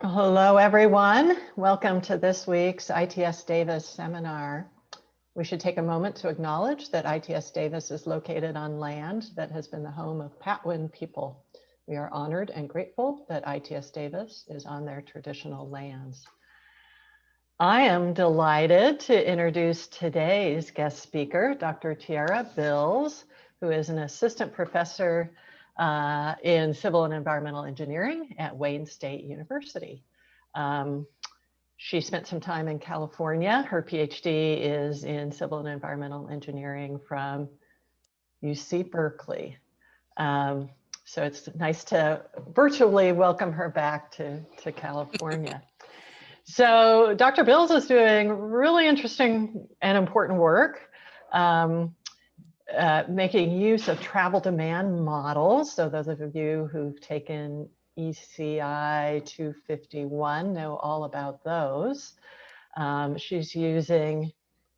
Hello, everyone. Welcome to this week's ITS Davis seminar. We should take a moment to acknowledge that ITS Davis is located on land that has been the home of Patwin people. We are honored and grateful that ITS Davis is on their traditional lands. I am delighted to introduce today's guest speaker, Dr. Tierra Bills, who is an assistant professor in civil and environmental engineering at Wayne State University. She spent some time in California. Her PhD is in civil and environmental engineering from UC Berkeley. So it's nice to virtually welcome her back to California. So Dr. Bills is doing really interesting and important work. Making use of travel demand models. So those of you who've taken ECI 251 know all about those. She's using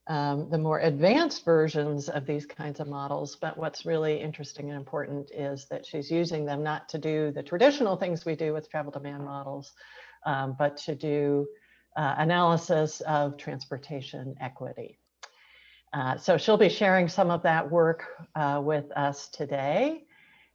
the more advanced versions of these kinds of models, but what's really interesting and important is that she's using them not to do the traditional things we do with travel demand models, but to do analysis of transportation equity. So she'll be sharing some of that work with us today.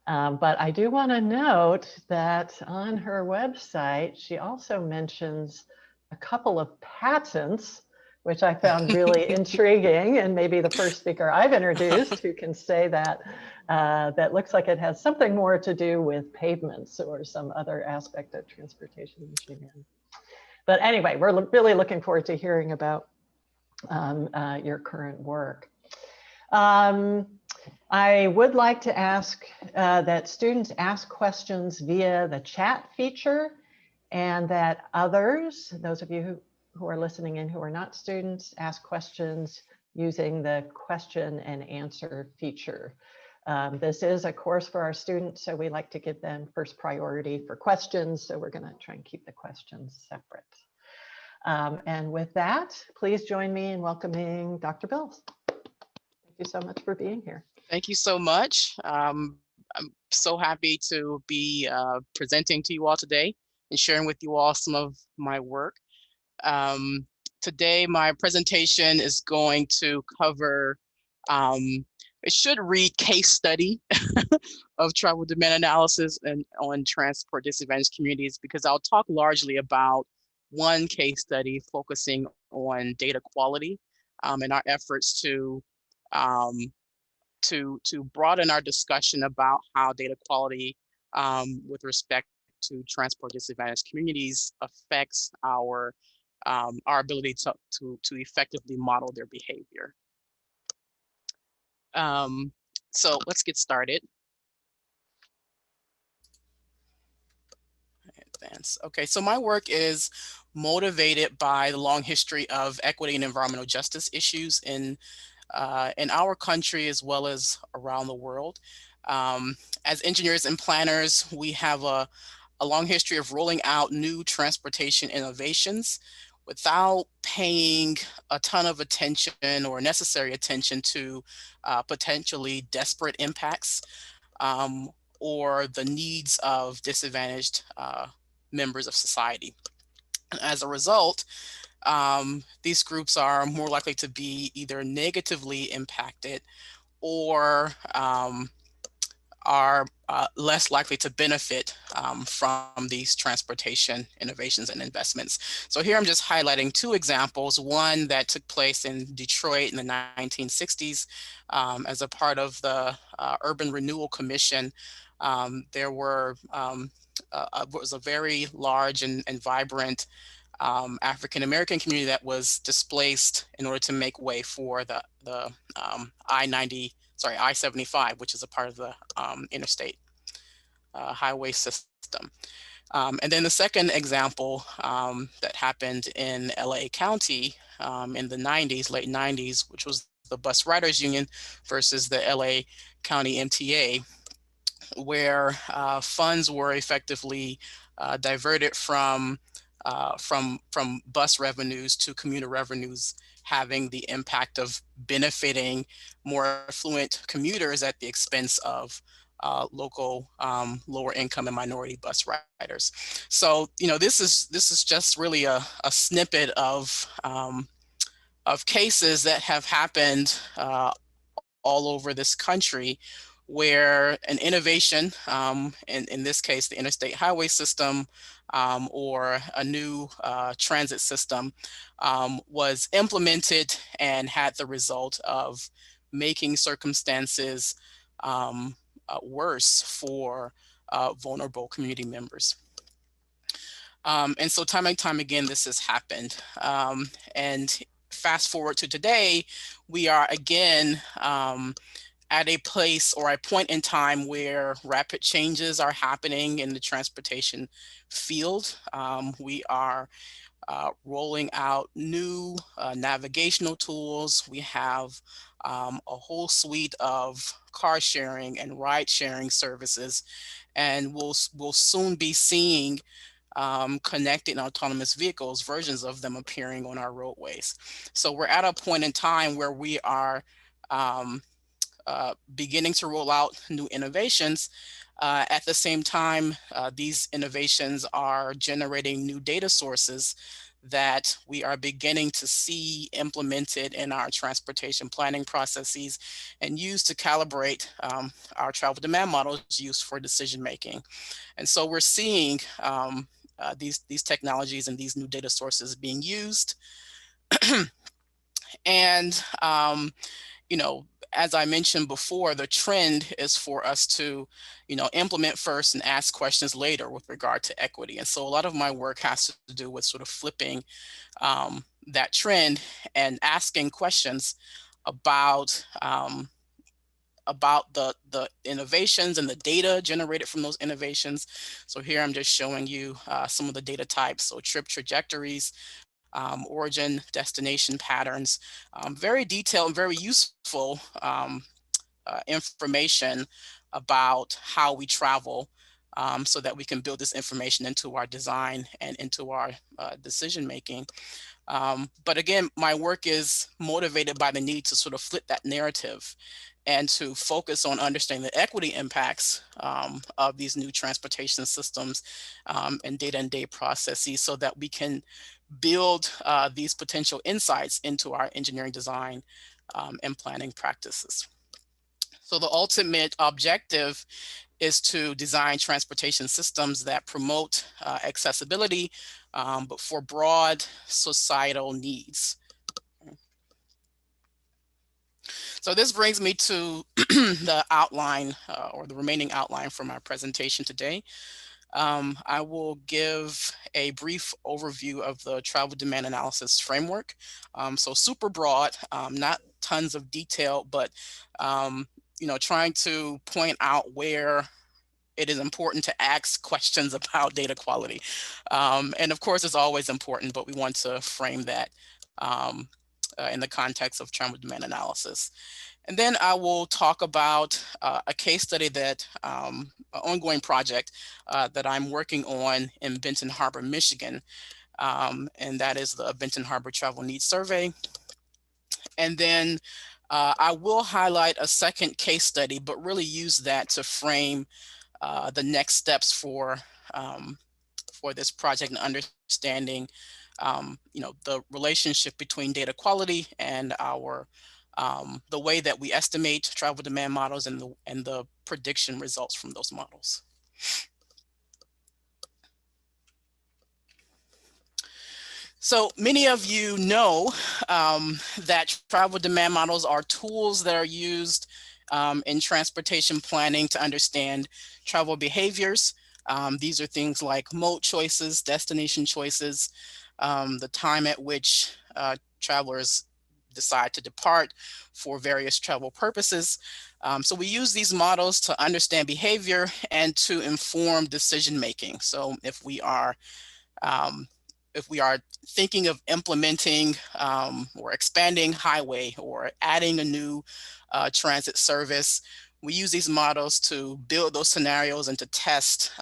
But I do want to note that on her website, she also mentions a couple of patents, which I found really intriguing, and maybe the first speaker I've introduced who can say that that looks like it has something more to do with pavements or some other aspect of transportation engineering. But anyway, we're really looking forward to hearing about your current work. I would like to ask that students ask questions via the chat feature, and that others, those of you who are listening in who are not students, ask questions using the question and answer feature. This is a course for our students, so we like to give them first priority for questions, so we're going to try and keep the questions separate. And with that, please join me in welcoming Dr. Bills. Thank you so much for being here. Thank you so much. I'm so happy to be presenting to you all today and sharing with you all some of my work. Today, my presentation is going to cover, it should read case study of travel demand analysis and on transport disadvantaged communities, because I'll talk largely about one case study focusing on data quality and our efforts to broaden our discussion about how data quality with respect to transport disadvantaged communities affects our ability to effectively model their behavior. So let's get started. Advance. Okay, so my work is motivated by the long history of equity and environmental justice issues in our country as well as around the world. As engineers and planners, we have a long history of rolling out new transportation innovations without paying a ton of attention or necessary attention to potentially desperate impacts or the needs of disadvantaged members of society. And as a result, these groups are more likely to be either negatively impacted or are less likely to benefit from these transportation innovations and investments. So here I'm just highlighting two examples, one that took place in Detroit in the 1960s as a part of the Urban Renewal Commission. There was a very large and vibrant African-American community that was displaced in order to make way for the I-75, which is a part of the interstate highway system. And then the second example that happened in LA County in the 90s, late 90s, which was the Bus Riders Union versus the LA County MTA, where funds were effectively diverted from bus revenues to commuter revenues, having the impact of benefiting more affluent commuters at the expense of local lower income and minority bus riders. So, this is just really a snippet of cases that have happened all over this country where an innovation, in this case, the interstate highway system, or a new transit system, was implemented and had the result of making circumstances worse for vulnerable community members. And so time and time again, this has happened. And fast forward to today, we are again at a place or a point in time where rapid changes are happening in the transportation field. We are rolling out new navigational tools. We have a whole suite of car sharing and ride sharing services, and we'll soon be seeing connected and autonomous vehicles, versions of them appearing on our roadways. So we're at a point in time where we are beginning to roll out new innovations. At the same time, these innovations are generating new data sources that we are beginning to see implemented in our transportation planning processes and used to calibrate our travel demand models used for decision making. And so we're seeing these technologies and these new data sources being used. And as I mentioned before, the trend is for us to, implement first and ask questions later with regard to equity. And so a lot of my work has to do with sort of flipping that trend and asking questions about the innovations and the data generated from those innovations. So here I'm just showing you some of the data types. So trip trajectories, origin, destination patterns, very detailed and very useful information about how we travel, so that we can build this information into our design and into our decision making. But again, my work is motivated by the need to sort of flip that narrative and to focus on understanding the equity impacts of these new transportation systems and data and data processes, so that we can build these potential insights into our engineering design and planning practices. So the ultimate objective is to design transportation systems that promote accessibility, but for broad societal needs. So this brings me to the outline or the remaining outline for my presentation today. I will give a brief overview of the travel demand analysis framework. So super broad, not tons of detail, but trying to point out where it is important to ask questions about data quality. And of course, it's always important, but we want to frame that in the context of travel demand analysis. And then I will talk about a case study that, an ongoing project that I'm working on in Benton Harbor, Michigan. And that is the Benton Harbor Travel Needs Survey. And then I will highlight a second case study, but really use that to frame the next steps for this project and understanding the relationship between data quality and our the way that we estimate travel demand models and the prediction results from those models. So many of you know that travel demand models are tools that are used in transportation planning to understand travel behaviors. These are things like mode choices, destination choices, the time at which travelers decide to depart for various travel purposes. So we use these models to understand behavior and to inform decision making. So if we are thinking of implementing or expanding highway or adding a new transit service, we use these models to build those scenarios and to test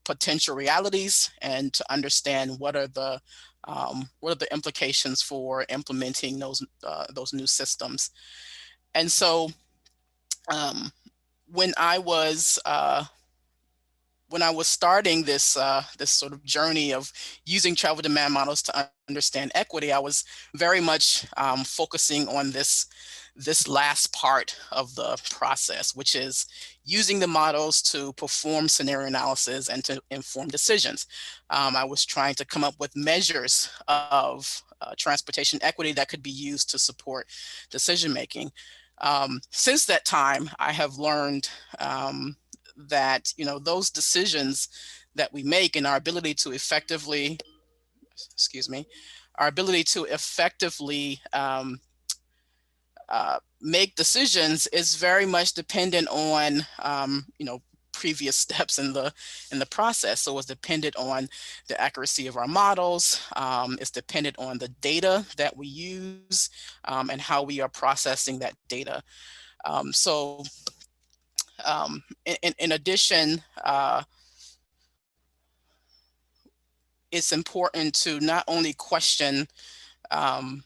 potential realities and to understand what are the implications for implementing those new systems. And so when I was starting this this sort of journey of using travel demand models to understand equity, I was very much focusing on this last part of the process, which is using the models to perform scenario analysis and to inform decisions. I was trying to come up with measures of transportation equity that could be used to support decision making. Since that time, I have learned that those decisions that we make and our ability to effectively, excuse me, our ability to effectively make decisions is very much dependent on previous steps in the process. So it's dependent on the accuracy of our models. It's dependent on the data that we use and how we are processing that data. So in addition, it's important to um,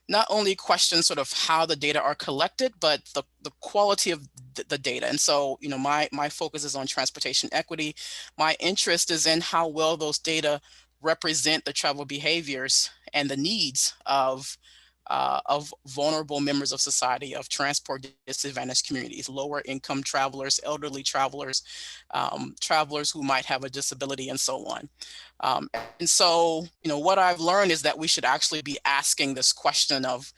not only question sort of how the data are collected, but the quality of the data. And so, my focus is on transportation equity. My interest is in how well those data represent the travel behaviors and the needs of vulnerable members of society, of transport disadvantaged communities, lower income travelers, elderly travelers, travelers who might have a disability, and so on. And so, what I've learned is that we should actually be asking this question of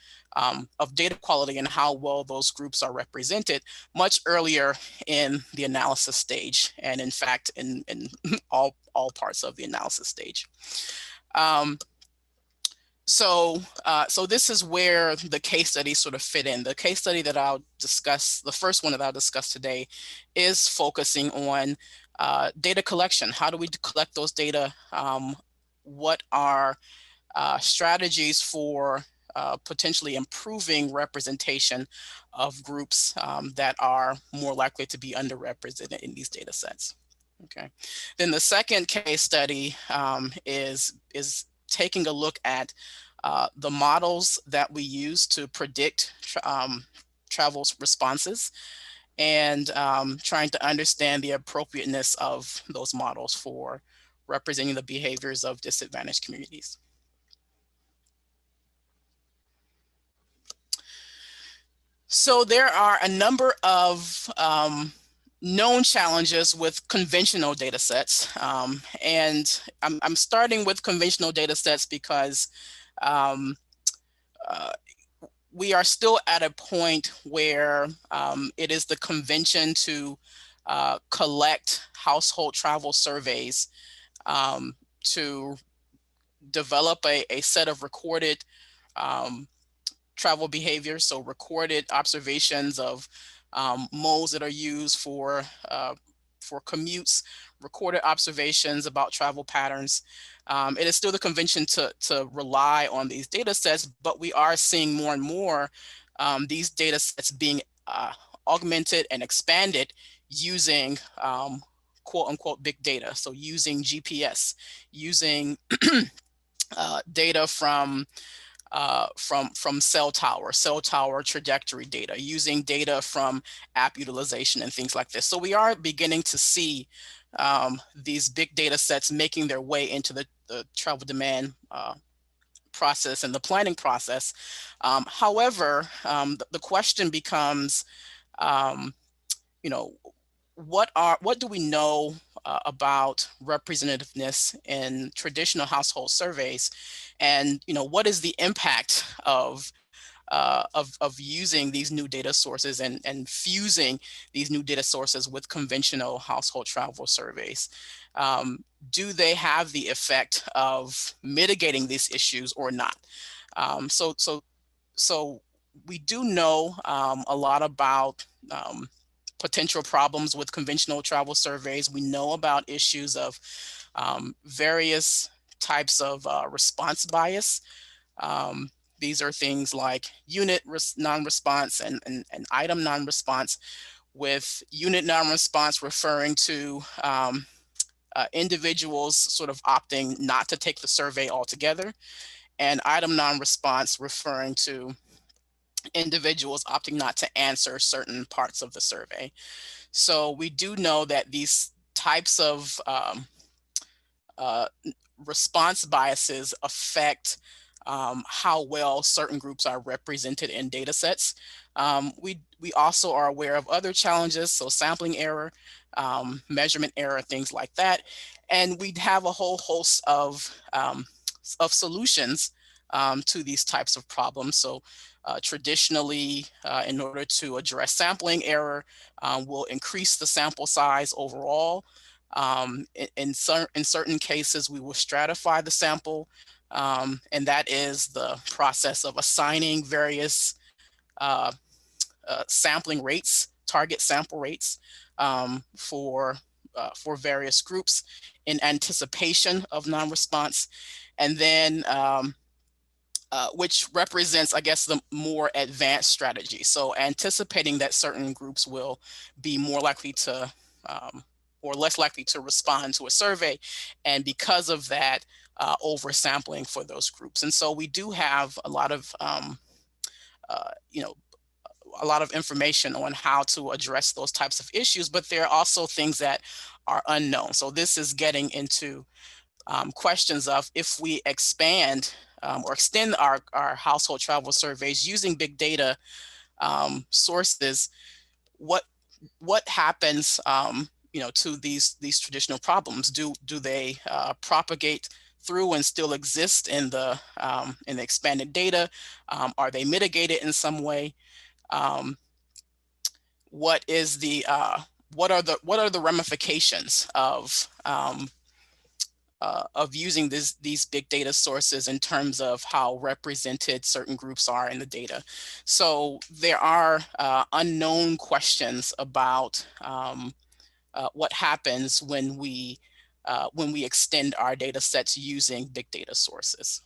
data quality and how well those groups are represented much earlier in the analysis stage, and in fact, in all parts of the analysis stage. So this is where the case studies sort of fit in. The case study that I'll discuss, the first one that I'll discuss today, is focusing on data collection. How do we collect those data? What are strategies for potentially improving representation of groups that are more likely to be underrepresented in these data sets? Okay. Then the second case study is taking a look at the models that we use to predict travel responses, and trying to understand the appropriateness of those models for representing the behaviors of disadvantaged communities. So there are a number of known challenges with conventional data sets. And I'm starting with conventional data sets because we are still at a point where it is the convention to collect household travel surveys to develop a set of recorded travel behavior, so recorded observations of modes that are used for commutes, recorded observations about travel patterns. It is still the convention to rely on these data sets, but we are seeing more and more these data sets being augmented and expanded using quote unquote big data. So using GPS, using data from cell tower trajectory data, using data from app utilization and things like this. So we are beginning to see these big data sets making their way into the travel demand process and the planning process. However, the question becomes, what do we know about representativeness in traditional household surveys, and what is the impact of using these new data sources and fusing these new data sources with conventional household travel surveys? Do they have the effect of mitigating these issues or not? So we do know a lot about potential problems with conventional travel surveys. We know about issues of various types of response bias. These are things like unit non-response and item non-response, with unit non-response referring to individuals sort of opting not to take the survey altogether, and item non-response referring to individuals opting not to answer certain parts of the survey. So we do know that these types of uh, response biases affect how well certain groups are represented in data sets. We also are aware of other challenges, so sampling error, measurement error, things like that. And we have a whole host of solutions to these types of problems. So traditionally, in order to address sampling error, we'll increase the sample size overall. In certain cases, we will stratify the sample, and that is the process of assigning various uh, sampling rates, target sample rates for various groups in anticipation of non-response, and then which represents, I guess, the more advanced strategy. So anticipating that certain groups will be more likely to or less likely to respond to a survey, and because of that, oversampling for those groups. And so we do have a lot of you know, a lot of information on how to address those types of issues, but there are also things that are unknown. So this is getting into questions of, if we expand or extend our household travel surveys using big data sources, what happens to these traditional problems? Do they propagate through and still exist in the expanded data? Are they mitigated in some way? What is the what are the ramifications of using these big data sources in terms of how represented certain groups are in the data? So there are unknown questions about what happens when we extend our data sets using big data sources.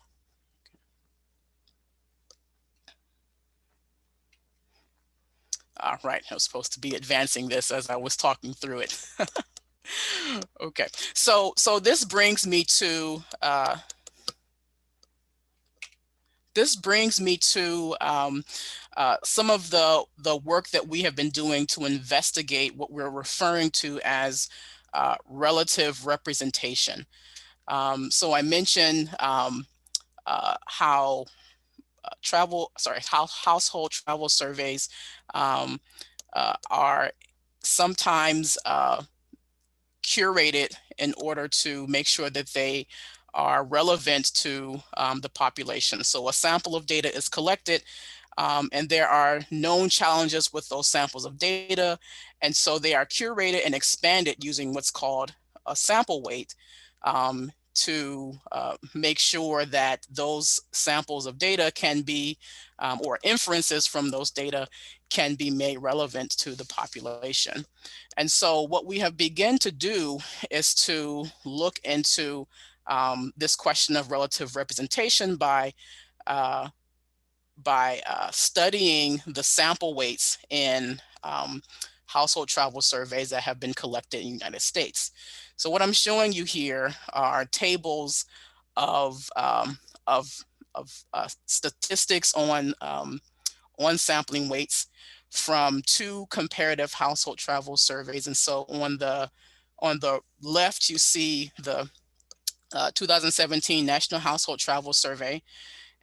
All right, I was supposed to be advancing this as I was talking through it. Okay, so this brings me to some of the work that we have been doing to investigate what we're referring to as relative representation. So I mentioned how household travel surveys are sometimes curated in order to make sure that they are relevant to the population. So a sample of data is collected, and there are known challenges with those samples of data. And so they are curated and expanded using what's called a sample weight to make sure that those samples of data can be, or inferences from those data can be made relevant to the population. And so what we have begun to do is to look into this question of relative representation by studying the sample weights in household travel surveys that have been collected in the United States. So what I'm showing you here are tables of statistics on sampling weights from two comparative household travel surveys. And so on the left, you see the 2017 National Household Travel Survey.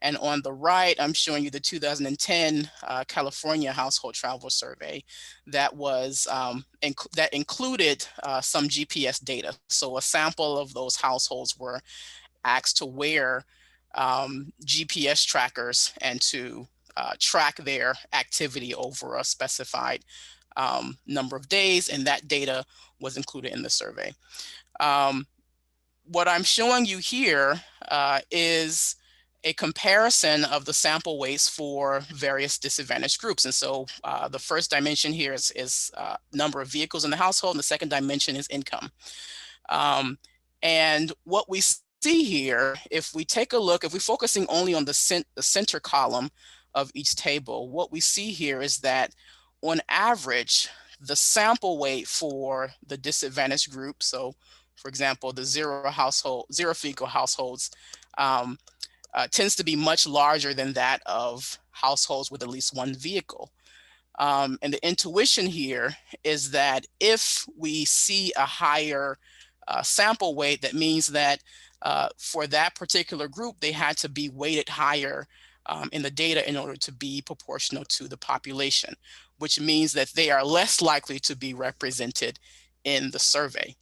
And on the right, I'm showing you the 2010 California Household Travel Survey that was that included some GPS data. So a sample of those households were asked to wear GPS trackers and to track their activity over a specified number of days, and that data was included in the survey. What I'm showing you here is a comparison of the sample weights for various disadvantaged groups. And so the first dimension here is number of vehicles in the household, and the second dimension is income. And what we see here, if we take a look, if we're focusing only on the center column of each table, what we see here is that on average, the sample weight for the disadvantaged group, so for example, the zero vehicle households, tends to be much larger than that of households with at least one vehicle. And the intuition here is that if we see a higher sample weight, that means that for that particular group, they had to be weighted higher in the data in order to be proportional to the population, which means that they are less likely to be represented in the survey.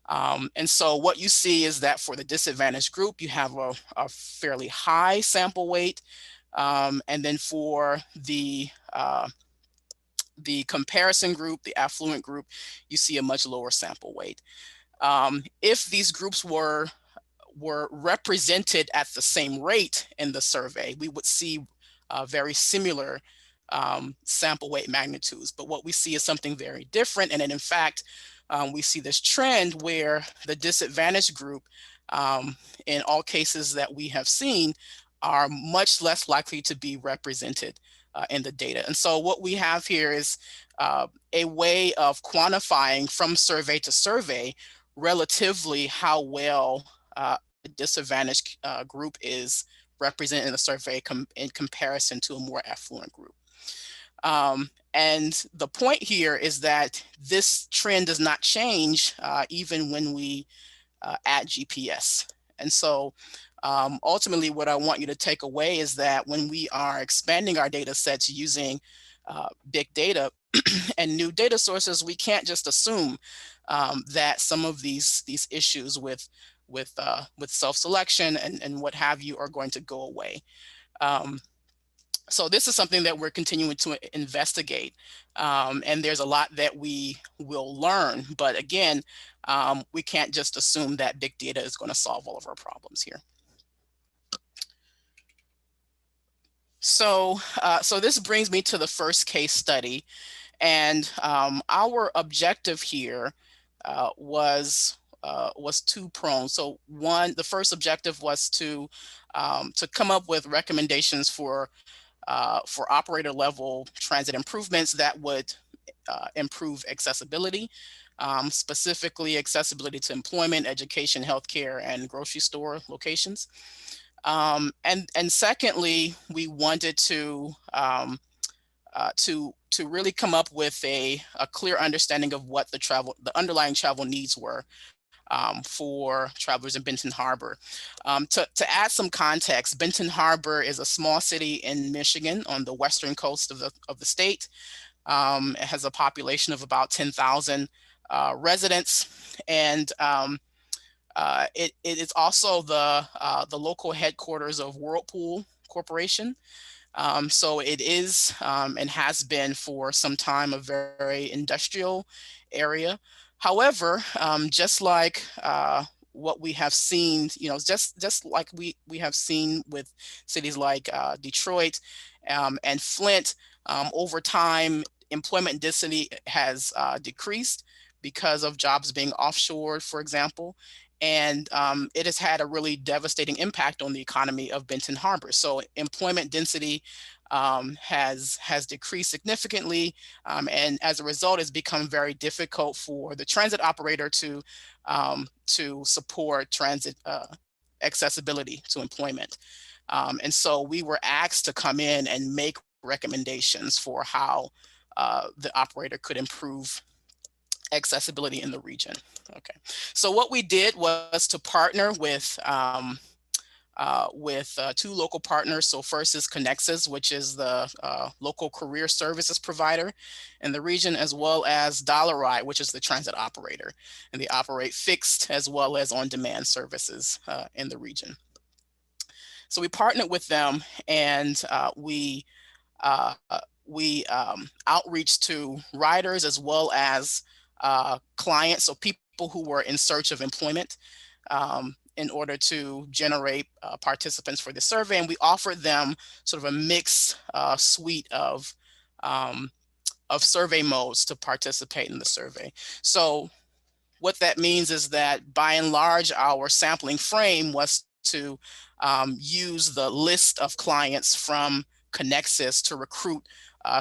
And so what you see is that for the disadvantaged group, you have a fairly high sample weight. And then for the comparison group, the affluent group, you see a much lower sample weight. If these groups were represented at the same rate in the survey, we would see very similar sample weight magnitudes. But what we see is something very different. And then in fact, we see this trend where the disadvantaged group, in all cases that we have seen, are much less likely to be represented in the data. And so what we have here is a way of quantifying from survey to survey relatively how well a disadvantaged group is represented in the survey in comparison to a more affluent group. And the point here is that this trend does not change even when we add GPS. And so ultimately, what I want you to take away is that when we are expanding our data sets using big data and new data sources, we can't just assume that some of these issues with self-selection and what have you are going to go away. So this is something that we're continuing to investigate, and there's a lot that we will learn. But again, we can't just assume that big data is going to solve all of our problems here. So, so this brings me to the first case study, and our objective here was two-pronged. So one, the first objective was to come up with recommendations for operator level transit improvements that would improve accessibility, specifically accessibility to employment, education, healthcare, and grocery store locations. And secondly, we wanted to really come up with a clear understanding of what the underlying travel needs were for travelers in Benton Harbor. To add some context, Benton Harbor is a small city in Michigan on the western coast of the state. It has a population of about 10,000 residents, and it is also the local headquarters of Whirlpool Corporation. So it is and has been for some time a very industrial area. However, just like what we have seen, just like we have seen with cities like Detroit and Flint, over time, employment density has decreased because of jobs being offshore, for example. And it has had a really devastating impact on the economy of Benton Harbor. So employment density has decreased significantly, and as a result, it's become very difficult for the transit operator to support transit accessibility to employment. And so we were asked to come in and make recommendations for how the operator could improve accessibility in the region. Okay, so what we did was to partner with two local partners. So first is Connexus, which is the local career services provider in the region, as well as Dollarite, which is the transit operator, and they operate fixed as well as on-demand services in the region. So we partnered with them, and we outreach to riders as well as clients, so people who were in search of employment, in order to generate participants for the survey. And we offered them sort of a mixed suite of survey modes to participate in the survey. So what that means is that by and large, our sampling frame was to use the list of clients from Connexus to recruit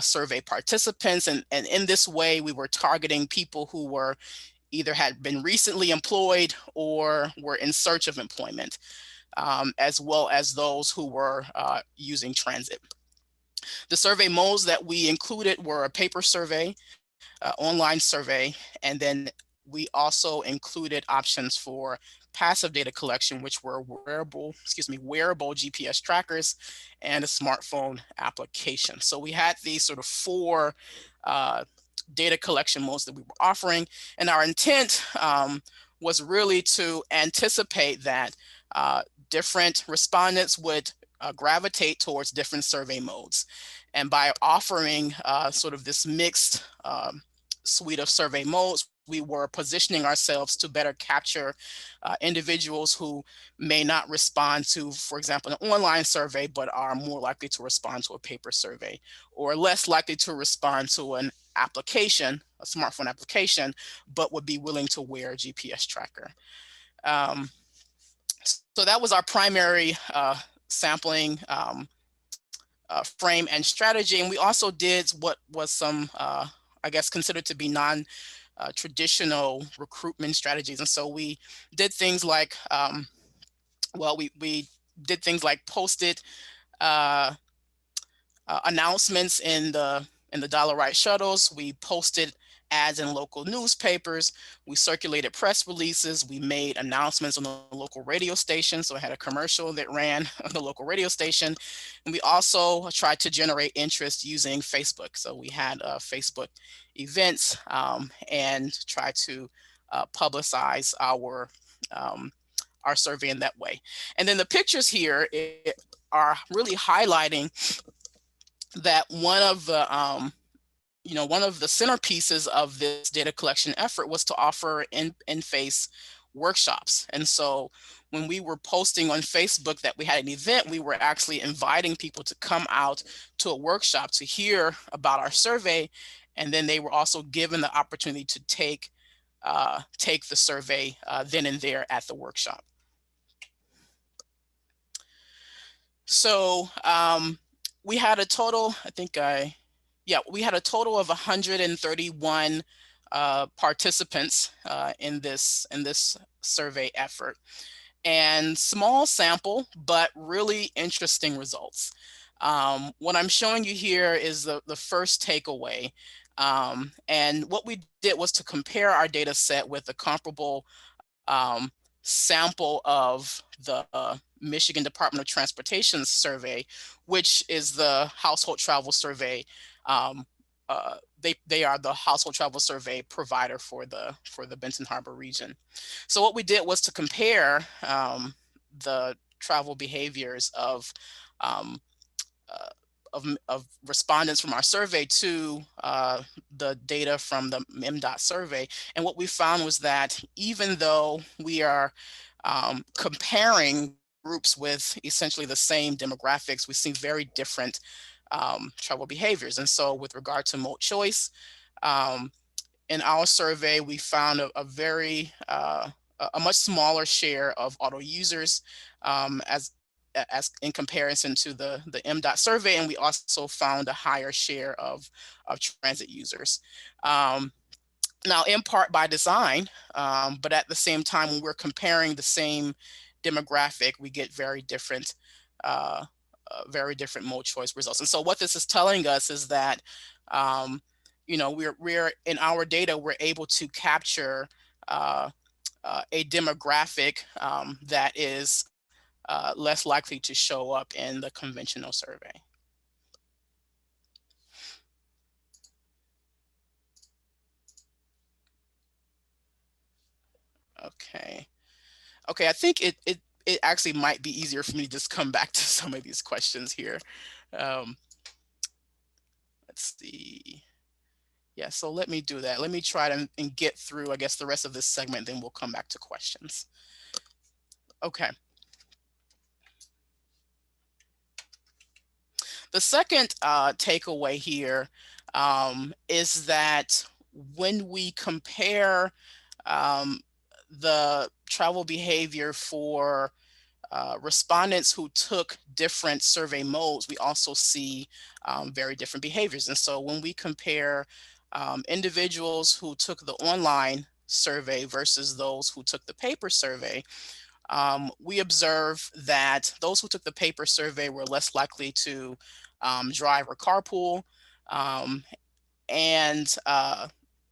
survey participants. And in this way, we were targeting people who were either had been recently employed or were in search of employment, as well as those who were using transit. The survey modes that we included were a paper survey, online survey, and then we also included options for passive data collection, which were wearable GPS trackers and a smartphone application. So we had these sort of four data collection modes that we were offering, and our intent was really to anticipate that different respondents would gravitate towards different survey modes. And by offering sort of this mixed suite of survey modes, we were positioning ourselves to better capture individuals who may not respond to, for example, an online survey, but are more likely to respond to a paper survey, or less likely to respond to an application, a smartphone application, but would be willing to wear a GPS tracker. So that was our primary sampling frame and strategy. And we also did what was some, I guess, considered to be non-traditional recruitment strategies. And so we did things like, we did things like posted announcements in the Dollar Right shuttles. We posted ads in local newspapers. We circulated press releases. We made announcements on the local radio station. So I had a commercial that ran on the local radio station. And we also tried to generate interest using Facebook. So we had Facebook events and tried to publicize our survey in that way. And then the pictures here are really highlighting that one of the centerpieces of this data collection effort was to offer in-face workshops. And so when we were posting on Facebook that we had an event, we were actually inviting people to come out to a workshop to hear about our survey. And then they were also given the opportunity to take the survey then and there at the workshop. So we had a total, we had a total of 131 participants in this survey effort, and small sample, but really interesting results. What I'm showing you here is the first takeaway. And what we did was to compare our data set with a comparable sample of the Michigan Department of Transportation survey, which is the household travel survey. They are the household travel survey provider for the Benton Harbor region. So what we did was to compare the travel behaviors of respondents from our survey to the data from the MDOT survey. And what we found was that even though we are comparing groups with essentially the same demographics, we see very different travel behaviors. And so with regard to mode choice, in our survey, we found a much smaller share of auto users as in comparison to the MDOT survey, and we also found a higher share of transit users. Now, in part by design, but at the same time, when we're comparing the same demographic, we get very different mode choice results. And so what this is telling us is that, we're in our data, we're able to capture a demographic that is less likely to show up in the conventional survey. Okay, I think it actually might be easier for me to just come back to some of these questions here. Let's see. Yeah, so let me do that. Let me try to and get through, I guess, the rest of this segment, then we'll come back to questions. Okay. The second takeaway here is that when we compare the travel behavior for respondents who took different survey modes, we also see very different behaviors. And so when we compare individuals who took the online survey versus those who took the paper survey, we observe that those who took the paper survey were less likely to drive or carpool, and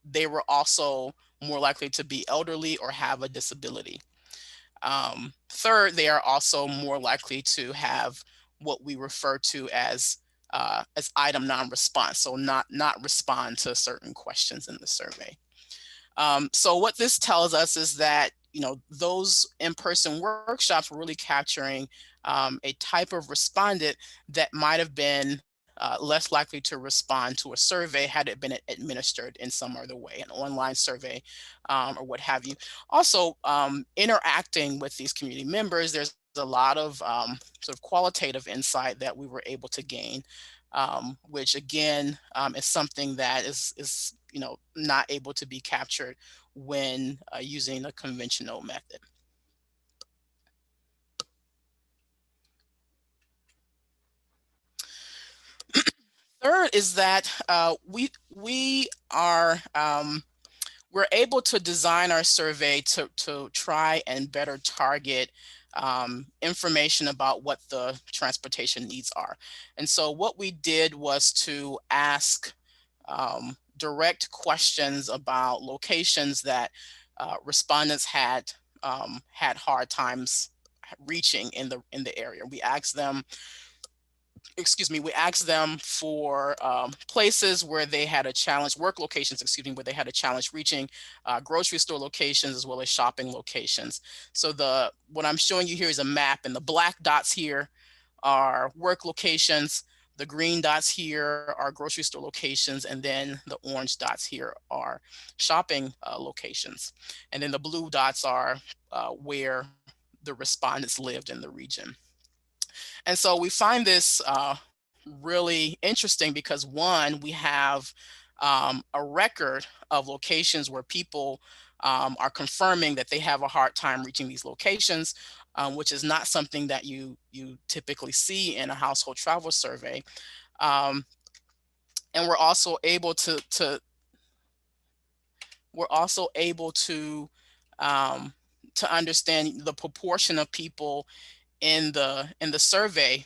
they were also more likely to be elderly or have a disability. Third, they are also more likely to have what we refer to as item non-response, so not respond to certain questions in the survey. So what this tells us is that, you know, those in-person workshops were really capturing a type of respondent that might have been less likely to respond to a survey had it been administered in some other way, an online survey or what have you. Also, interacting with these community members, there's a lot of sort of qualitative insight that we were able to gain, which again is something that is you know, not able to be captured when using a conventional method. Third is that we are we're able to design our survey to try and better target information about what the transportation needs are. And so what we did was to ask direct questions about locations that respondents had hard times reaching in the area. We asked them, excuse me, we asked them for places where they had a challenge, work locations, excuse me, where they had a challenge reaching grocery store locations as well as shopping locations. So what I'm showing you here is a map, and the black dots here are work locations. The green dots here are grocery store locations, and then the orange dots here are shopping locations. And then the blue dots are where the respondents lived in the region. And so we find this really interesting because, one, we have a record of locations where people are confirming that they have a hard time reaching these locations, which is not something that you typically see in a household travel survey. Um, and we're also able um, to understand the proportion of people in the survey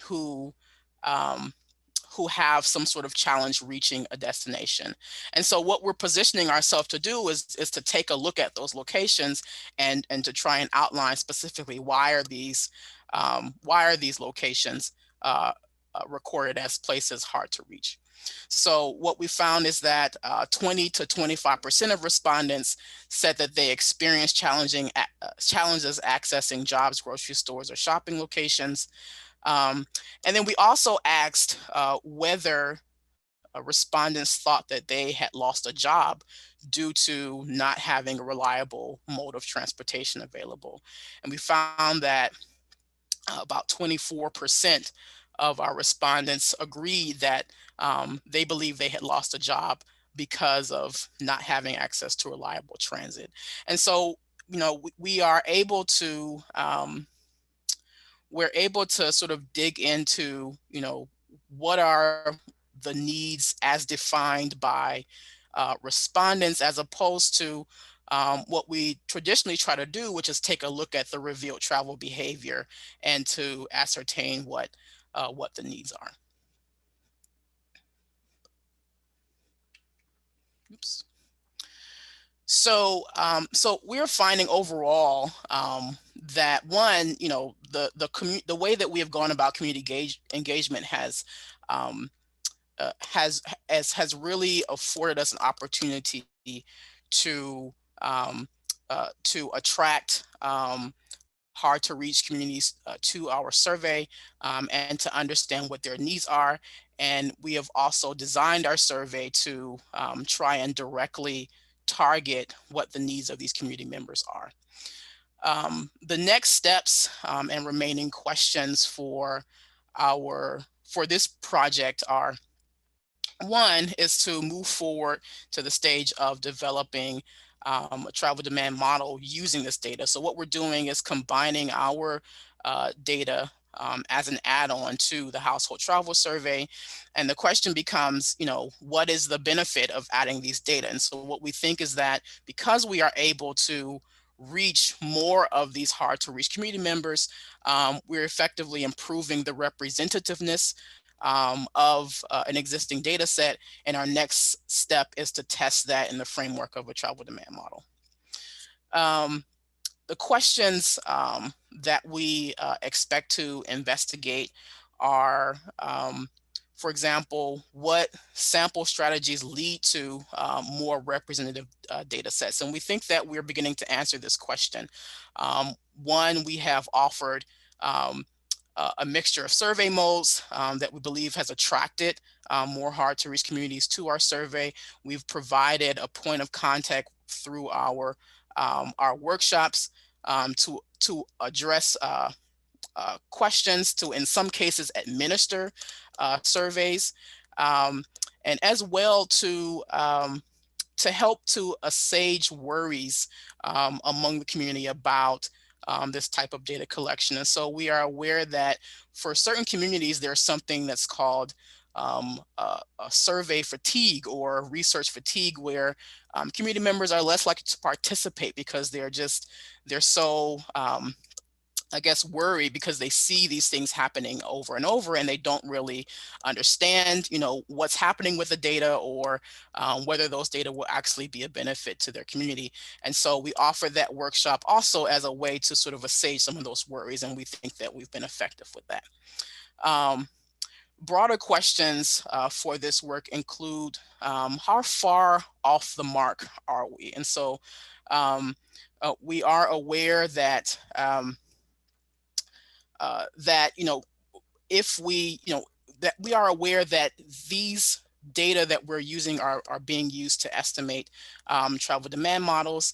um, who have some sort of challenge reaching a destination. And so what we're positioning ourselves to do is to take a look at those locations and to try and outline specifically why are these locations recorded as places hard to reach. So what we found is that 20 to 25% of respondents said that they experienced challenges accessing jobs, grocery stores, or shopping locations. And then we also asked whether respondents thought that they had lost a job due to not having a reliable mode of transportation available. And we found that about 24% of our respondents agreed that they believe they had lost a job because of not having access to reliable transit. And so, you know, we are able to we're able to sort of dig into, you know, what are the needs as defined by respondents, as opposed to what we traditionally try to do, which is take a look at the revealed travel behavior and to ascertain what the needs are. Oops. So, so we're finding overall that, one, you know, the way that we have gone about community engagement um, has really afforded us an opportunity to to attract hard to reach communities to our survey, and to understand what their needs are. And we have also designed our survey to try and directly target what the needs of these community members are. The next steps and remaining questions for this project are: one is to move forward to the stage of developing a travel demand model using this data. So what we're doing is combining our data as an add-on to the household travel survey. And the question becomes, you know, what is the benefit of adding these data? And so what we think is that because we are able to reach more of these hard to reach community members, we're effectively improving the representativeness of an existing data set. And our next step is to test that in the framework of a travel demand model. The questions that we expect to investigate are, for example, what sample strategies lead to more representative data sets? And we think that we're beginning to answer this question. One, we have offered a mixture of survey modes that we believe has attracted more hard to reach communities to our survey. We've provided a point of contact through our workshops to address questions, to in some cases administer surveys, and as well to help to assuage worries among the community about this type of data collection. And so we are aware that for certain communities, there's something that's called a survey fatigue or research fatigue, where community members are less likely to participate because they're so I guess worried because they see these things happening over and over, and they don't really understand, what's happening with the data, or whether those data will actually be a benefit to their community. And so we offer that workshop also as a way to sort of assuage some of those worries, and we think that we've been effective with that. Broader questions for this work include how far off the mark are we? And so we are aware that if that we are aware that these data that we're using are being used to estimate travel demand models,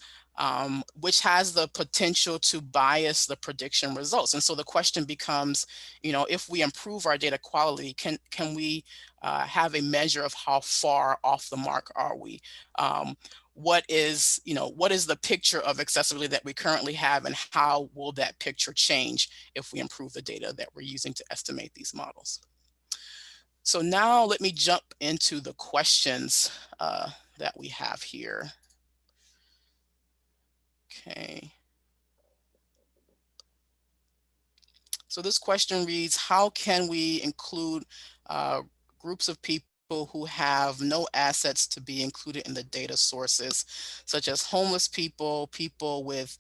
which has the potential to bias the prediction results. And so the question becomes, if we improve our data quality, can we have a measure of how far off the mark are we? What is the picture of accessibility that we currently have, and how will that picture change if we improve the data that we're using to estimate these models? So now let me jump into the questions that we have here. Okay. So this question reads, how can we include groups of people who have no assets to be included in the data sources, such as homeless people, people with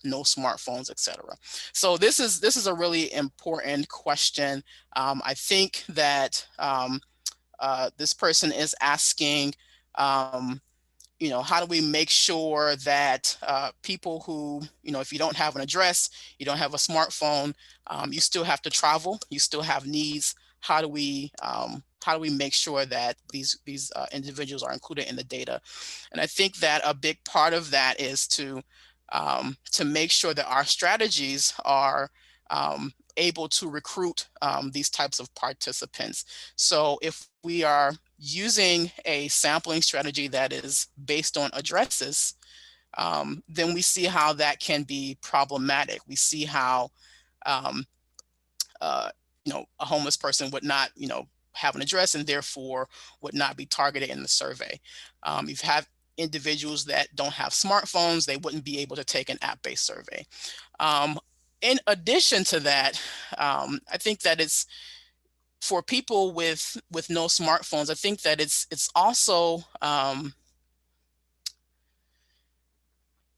no smartphones, etc. So this is a really important question. I think that this person is asking, how do we make sure that people who, if you don't have an address, you don't have a smartphone, you still have to travel, you still have needs. How do we make sure that these individuals are included in the data? And I think that a big part of that is to make sure that our strategies are able to recruit these types of participants. So if we are using a sampling strategy that is based on addresses, then we see how that can be problematic. We see how a homeless person would not have an address, and therefore would not be targeted in the survey. You have individuals that don't have smartphones, they wouldn't be able to take an app-based survey. In addition to that, I think that it's for people with no smartphones. I think that it's also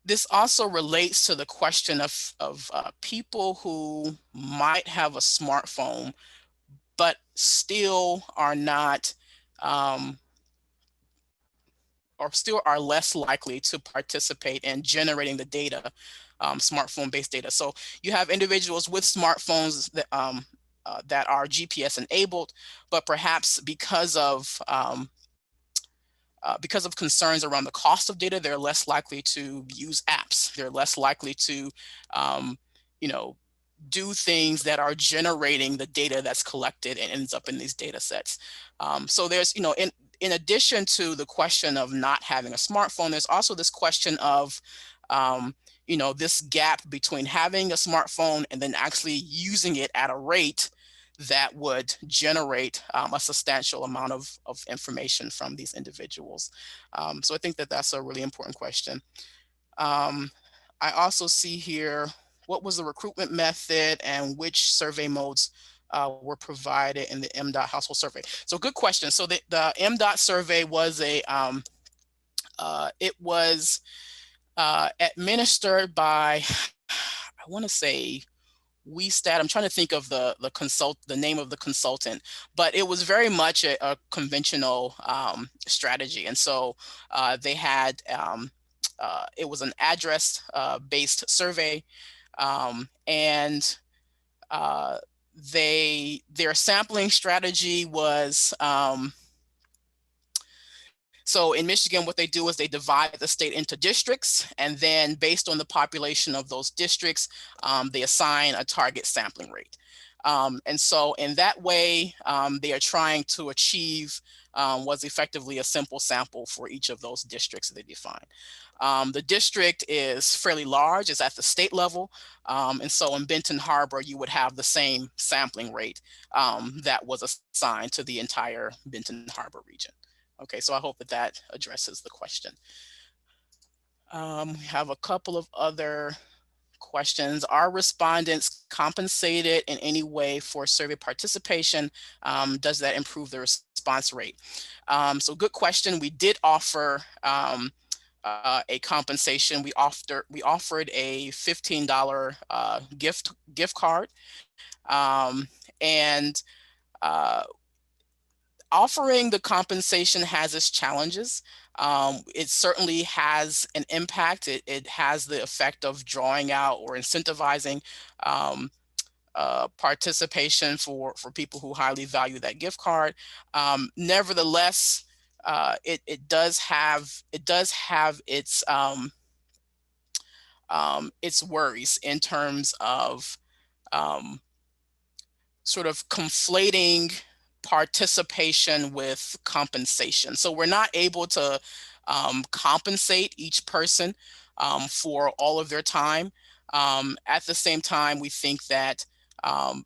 this also relates to the question of people who might have a smartphone but still are not or still are less likely to participate in generating the data, smartphone-based data. So you have individuals with smartphones that are GPS enabled, but perhaps because of concerns around the cost of data, they're less likely to use apps. They're less likely to, do things that are generating the data that's collected and ends up in these data sets. So there's, in addition to the question of not having a smartphone, there's also this question of, this gap between having a smartphone and then actually using it at a rate that would generate a substantial amount of information from these individuals. So I think that that's a really important question. I also see here, what was the recruitment method and which survey modes were provided in the MDOT household survey? So good question. So the MDOT survey was it was administered by, I want to say, I'm trying to think of the name of the consultant, but it was very much a conventional strategy. And so they had it was an address based survey, and their sampling strategy was so in Michigan, what they do is they divide the state into districts, and then based on the population of those districts, they assign a target sampling rate. And so in that way, they are trying to achieve what's effectively a simple sample for each of those districts that they define. The district is fairly large, it's at the state level. And so in Benton Harbor, you would have the same sampling rate that was assigned to the entire Benton Harbor region. Okay, so I hope that that addresses the question. We have a couple of other questions. Are respondents compensated in any way for survey participation? Does that improve the response rate? So good question. We did offer a compensation. We offered a $15 gift card, and offering the compensation has its challenges. It certainly has an impact. It has the effect of drawing out or incentivizing participation for people who highly value that gift card. Nevertheless, it does have its worries in terms of sort of conflating participation with compensation. So we're not able to compensate each person for all of their time. At the same time, we think that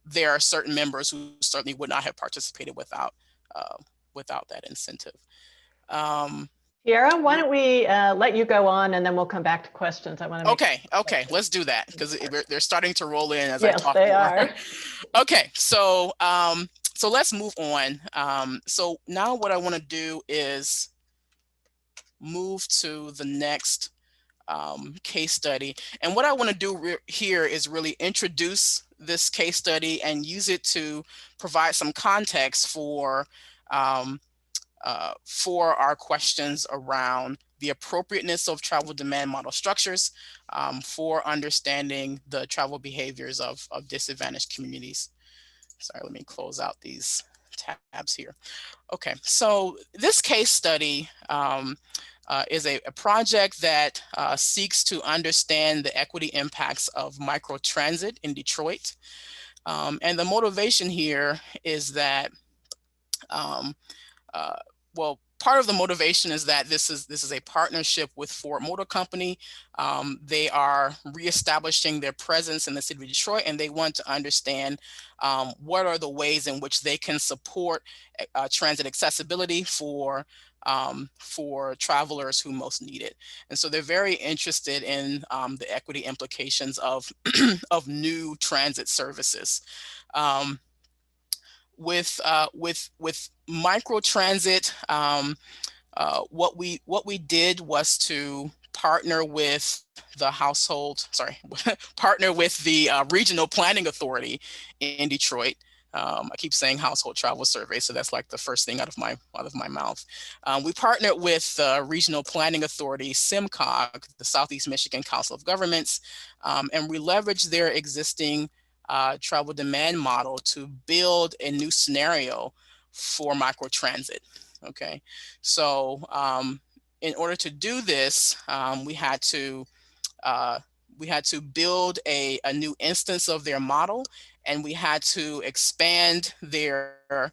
there are certain members who certainly would not have participated without that incentive. Tierra, why don't we let you go on, and then we'll come back to questions. I want to make Okay, let's do that, because they're starting to roll in as yes, I talk they more. are. Okay, so so let's move on. So now what I want to do is move to the next case study. And what I want to do here is really introduce this case study and use it to provide some context for our questions around the appropriateness of travel demand model structures for understanding the travel behaviors of disadvantaged communities. Sorry, let me close out these tabs here. Okay, so this case study is a project that seeks to understand the equity impacts of microtransit in Detroit. And the motivation here is that well, part of the motivation is that this is a partnership with Ford Motor Company. They are reestablishing their presence in the city of Detroit, and they want to understand what are the ways in which they can support transit accessibility for travelers who most need it. And so they're very interested in the equity implications of of new transit services. With microtransit, what we did was to partner with the partner with the Regional Planning Authority in Detroit. I keep saying household travel survey, so that's like the first thing out of my mouth. We partnered with the Regional Planning Authority, SIMCOG, the Southeast Michigan Council of Governments, and we leveraged their existing travel demand model to build a new scenario for microtransit. Okay, so in order to do this, we had to build a new instance of their model, and we had to expand their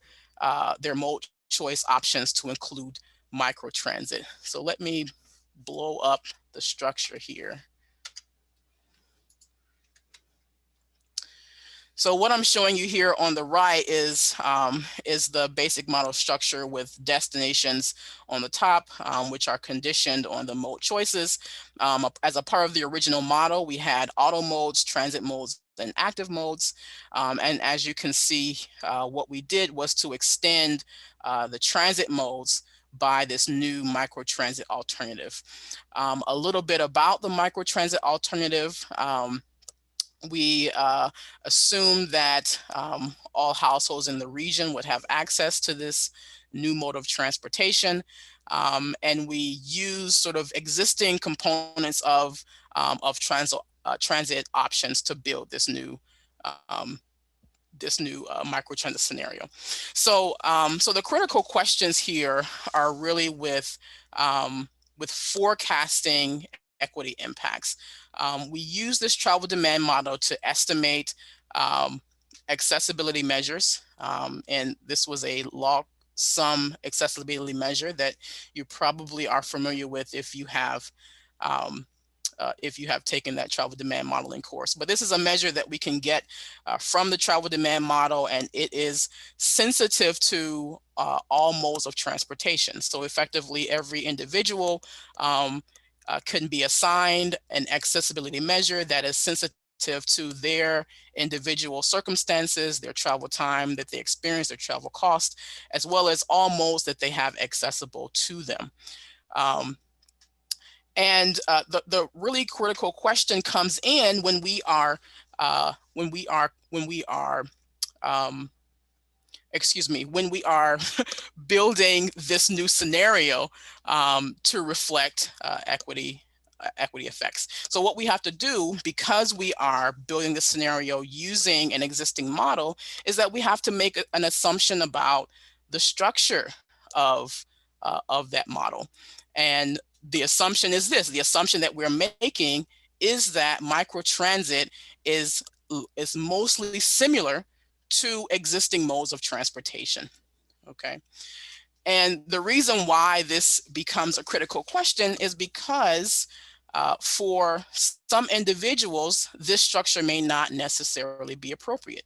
mode choice options to include microtransit. So let me blow up the structure here. So what I'm showing you here on the right is the basic model structure with destinations on the top, which are conditioned on the mode choices. As a part of the original model, we had auto modes, transit modes, and active modes. And as you can see, what we did was to extend the transit modes by this new microtransit alternative. A little bit about the microtransit alternative. We assume that all households in the region would have access to this new mode of transportation. And we use sort of existing components of transit options to build this new microtransit scenario. So, so the critical questions here are really with forecasting equity impacts. We use this travel demand model to estimate accessibility measures, and this was a log sum accessibility measure that you probably are familiar with if you have taken that travel demand modeling course. But this is a measure that we can get from the travel demand model, and it is sensitive to all modes of transportation. So effectively, every individual can be assigned an accessibility measure that is sensitive to their individual circumstances, their travel time that they experience, their travel cost, as well as all modes that they have accessible to them. And the really critical question comes in when we are building this new scenario to reflect equity effects. So what we have to do, because we are building the scenario using an existing model, is that we have to make an assumption about the structure of that model. And the assumption is this: the assumption that we're making is that microtransit is mostly similar to existing modes of transportation. Okay. And the reason why this becomes a critical question is because for some individuals, this structure may not necessarily be appropriate.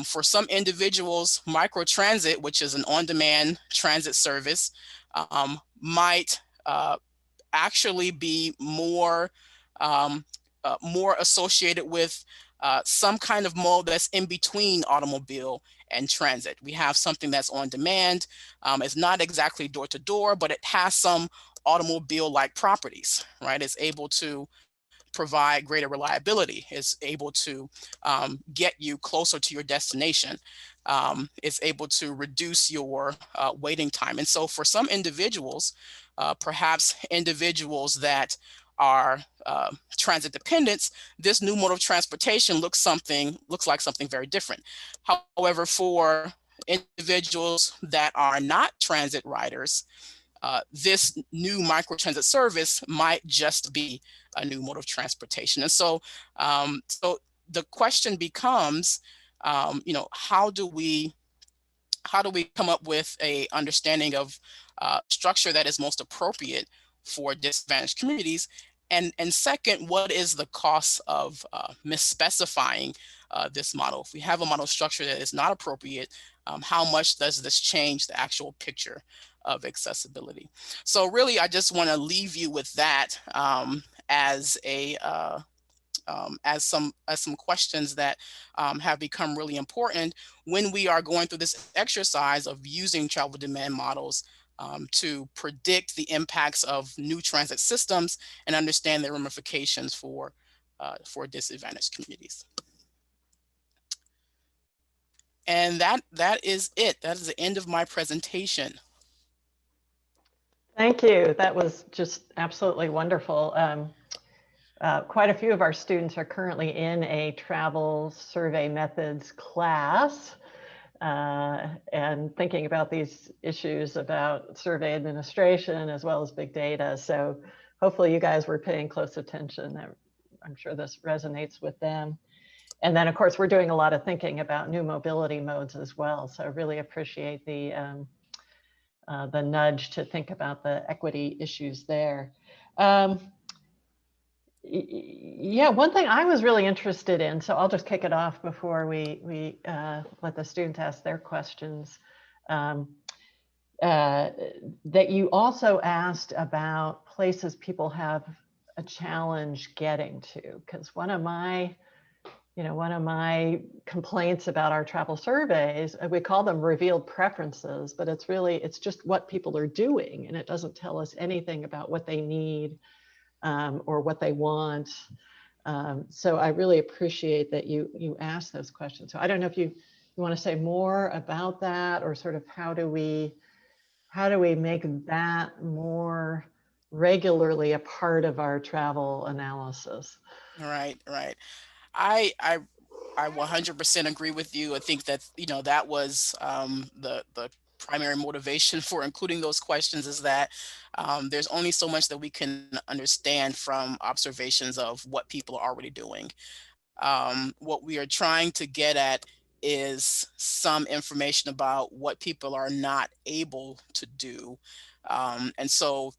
For some individuals, microtransit, which is an on-demand transit service, might actually be more associated with some kind of mode that's in between automobile and transit. We have something that's on demand. It's not exactly door to door, but it has some automobile-like properties, right? It's able to provide greater reliability. It's able to get you closer to your destination. It's able to reduce your waiting time. And so for some individuals, perhaps individuals that are transit dependents, this new mode of transportation looks like something very different. However, for individuals that are not transit riders, this new microtransit service might just be a new mode of transportation. And so, so the question becomes, how do we come up with a understanding of structure that is most appropriate for disadvantaged communities? And second, what is the cost of misspecifying this model? If we have a model structure that is not appropriate, how much does this change the actual picture of accessibility? So really, I just want to leave you with that as some questions that have become really important when we are going through this exercise of using travel demand models to predict the impacts of new transit systems and understand the ramifications for disadvantaged communities. And that is it. That is the end of my presentation. Thank you. That was just absolutely wonderful. Quite a few of our students are currently in a travel survey methods class and thinking about these issues about survey administration as well as big data. So hopefully you guys were paying close attention. I'm sure this resonates with them. And then of course, we're doing a lot of thinking about new mobility modes as well. So I really appreciate the nudge to think about the equity issues there. Yeah, one thing I was really interested in, so I'll just kick it off before we let the students ask their questions, that you also asked about places people have a challenge getting to, because one of my one of my complaints about our travel surveys, we call them revealed preferences, but it's just what people are doing, and it doesn't tell us anything about what they need or what they want. So I really appreciate that you asked those questions. So I don't know if you want to say more about that, or sort of how do we make that more regularly a part of our travel analysis? Right, right. I 100% agree with you. I think that, that was the primary motivation for including those questions, is that there's only so much that we can understand from observations of what people are already doing. What we are trying to get at is some information about what people are not able to do. And so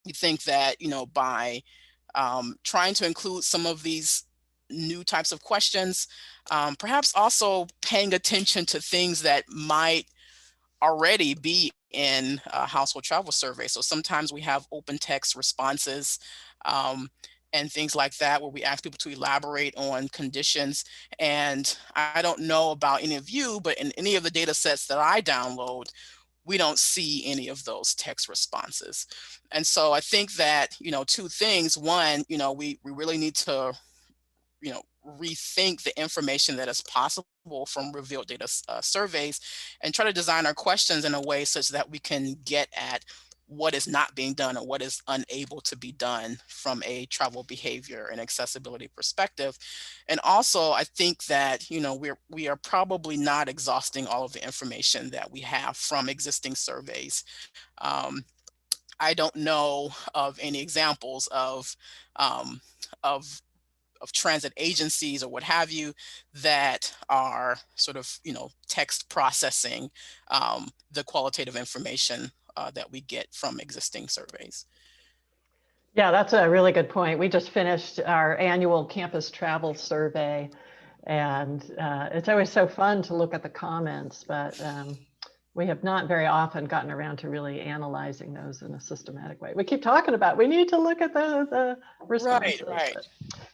you think that, by trying to include some of these new types of questions, perhaps also paying attention to things that might already be in a household travel survey. So sometimes we have open text responses and things like that, where we ask people to elaborate on conditions. And I don't know about any of you, but in any of the data sets that I download, we don't see any of those text responses. And so I think that, two things. One, we really need to, rethink the information that is possible from revealed data surveys, and try to design our questions in a way such that we can get at what is not being done or what is unable to be done from a travel behavior and accessibility perspective. And also, I think that, we are probably not exhausting all of the information that we have from existing surveys. Um, I don't know of any examples um, of transit agencies or what have you that are sort of, text processing the qualitative information that we get from existing surveys. Yeah, that's a really good point. We just finished our annual campus travel survey, and it's always so fun to look at the comments, but we have not very often gotten around to really analyzing those in a systematic way. We keep talking about we need to look at the responses, Right.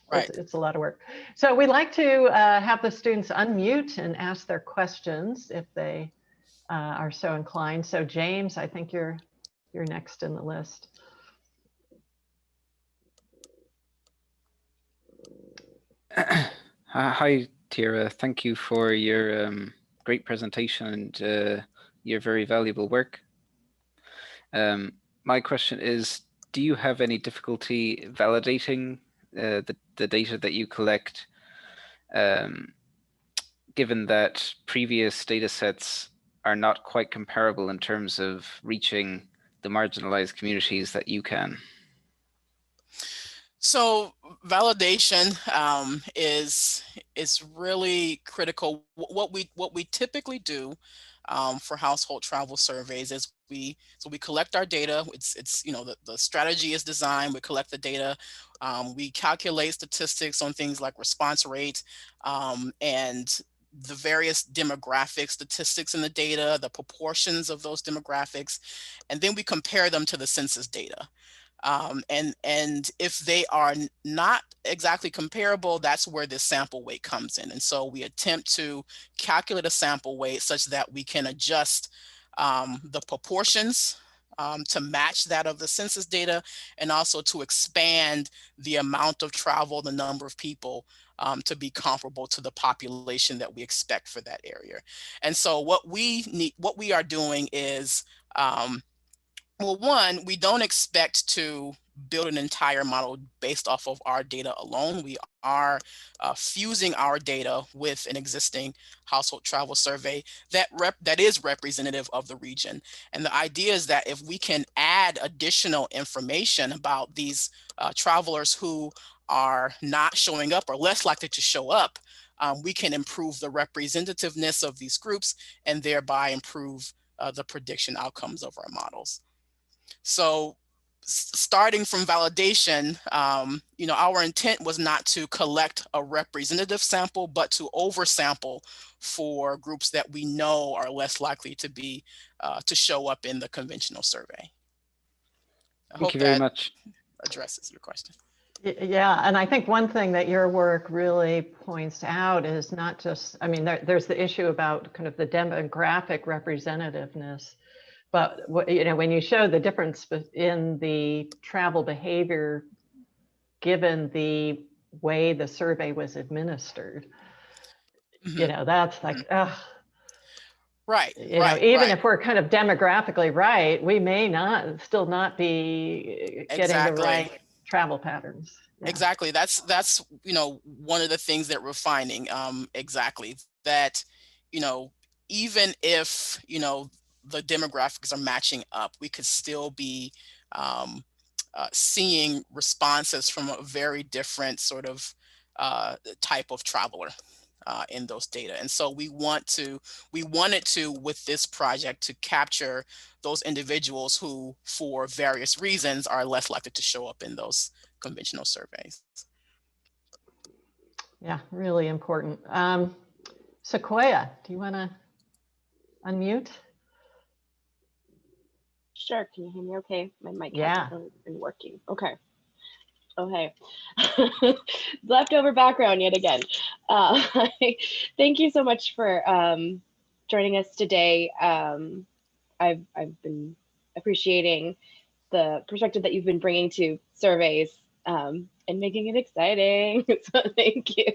but it's a lot of work. So we like to have the students unmute and ask their questions if they are so inclined. So James, I think you're next in the list. Hi, Tierra. Thank you for your great presentation and your very valuable work. My question is, do you have any difficulty validating the data that you collect, given that previous data sets are not quite comparable in terms of reaching the marginalized communities that you can? So validation is really critical. What we typically do for household travel surveys is we collect our data. It's the strategy is designed. We collect the data. We calculate statistics on things like response rate and the various demographic statistics in the data, the proportions of those demographics, and then we compare them to the census data. And if they are not exactly comparable, that's where the sample weight comes in. And so we attempt to calculate a sample weight such that we can adjust the proportions to match that of the census data, and also to expand the amount of travel, the number of people, to be comparable to the population that we expect for that area. And so what we are doing is, well, one, we don't expect to build an entire model based off of our data alone. We are fusing our data with an existing household travel survey that is representative of the region. And the idea is that if we can add additional information about these travelers who are not showing up or less likely to show up, we can improve the representativeness of these groups and thereby improve the prediction outcomes of our models. So starting from validation, our intent was not to collect a representative sample, but to oversample for groups that we know are less likely to be to show up in the conventional survey. I Thank hope you very that much. addresses your question. Yeah, and I think one thing that your work really points out is not just, I mean, there's the issue about kind of the demographic representativeness, but you know, when you show the difference in the travel behavior given the way the survey was administered, you know, that's like, Right, you know, right, even right. if we're kind of demographically right, we may still not be getting the Exactly. right travel patterns. Yeah. Exactly. That's one of the things that we're finding. Exactly that, you know, even if the demographics are matching up, we could still be um, seeing responses from a very different sort of type of traveler in those data. And so we wanted to, with this project, to capture those individuals who, for various reasons, are less likely to show up in those conventional surveys. Yeah, really important. Sequoia, do you want to unmute? Sure, can you hear me okay? My mic Yeah. hasn't really been working. Okay. Okay. Leftover background yet again. Thank you so much for joining us today. I've been appreciating the perspective that you've been bringing to surveys and making it exciting. So thank you.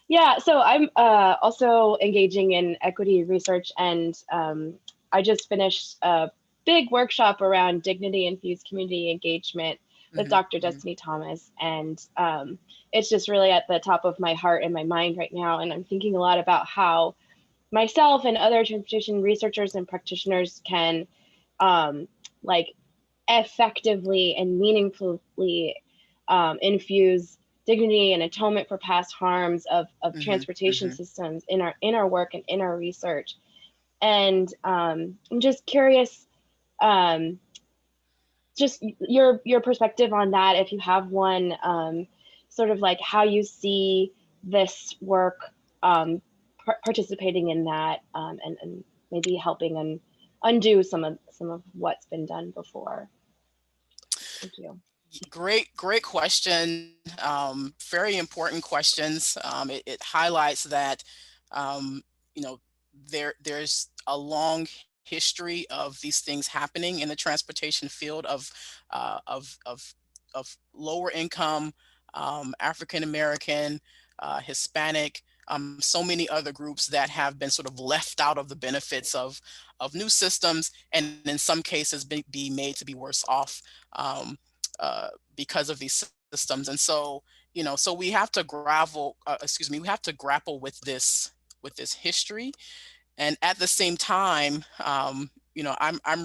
Yeah, so I'm also engaging in equity research, and I just finished a big workshop around dignity-infused community engagement with Dr. Destiny Thomas, and it's just really at the top of my heart and my mind right now, and I'm thinking a lot about how myself and other transportation researchers and practitioners can like effectively and meaningfully infuse dignity and atonement for past harms of transportation systems in our work and in our research. And I'm just curious, just your perspective on that, if you have one, sort of like how you see this work participating in that, and maybe helping undo some of what's been done before. Thank you. Great question. Very important questions. It highlights that there's a long history of these things happening in the transportation field of lower income, African American, Hispanic, so many other groups that have been sort of left out of the benefits of new systems, and in some cases be made to be worse off because of these systems. And so, so we have to we have to grapple with this history. And at the same time, I'm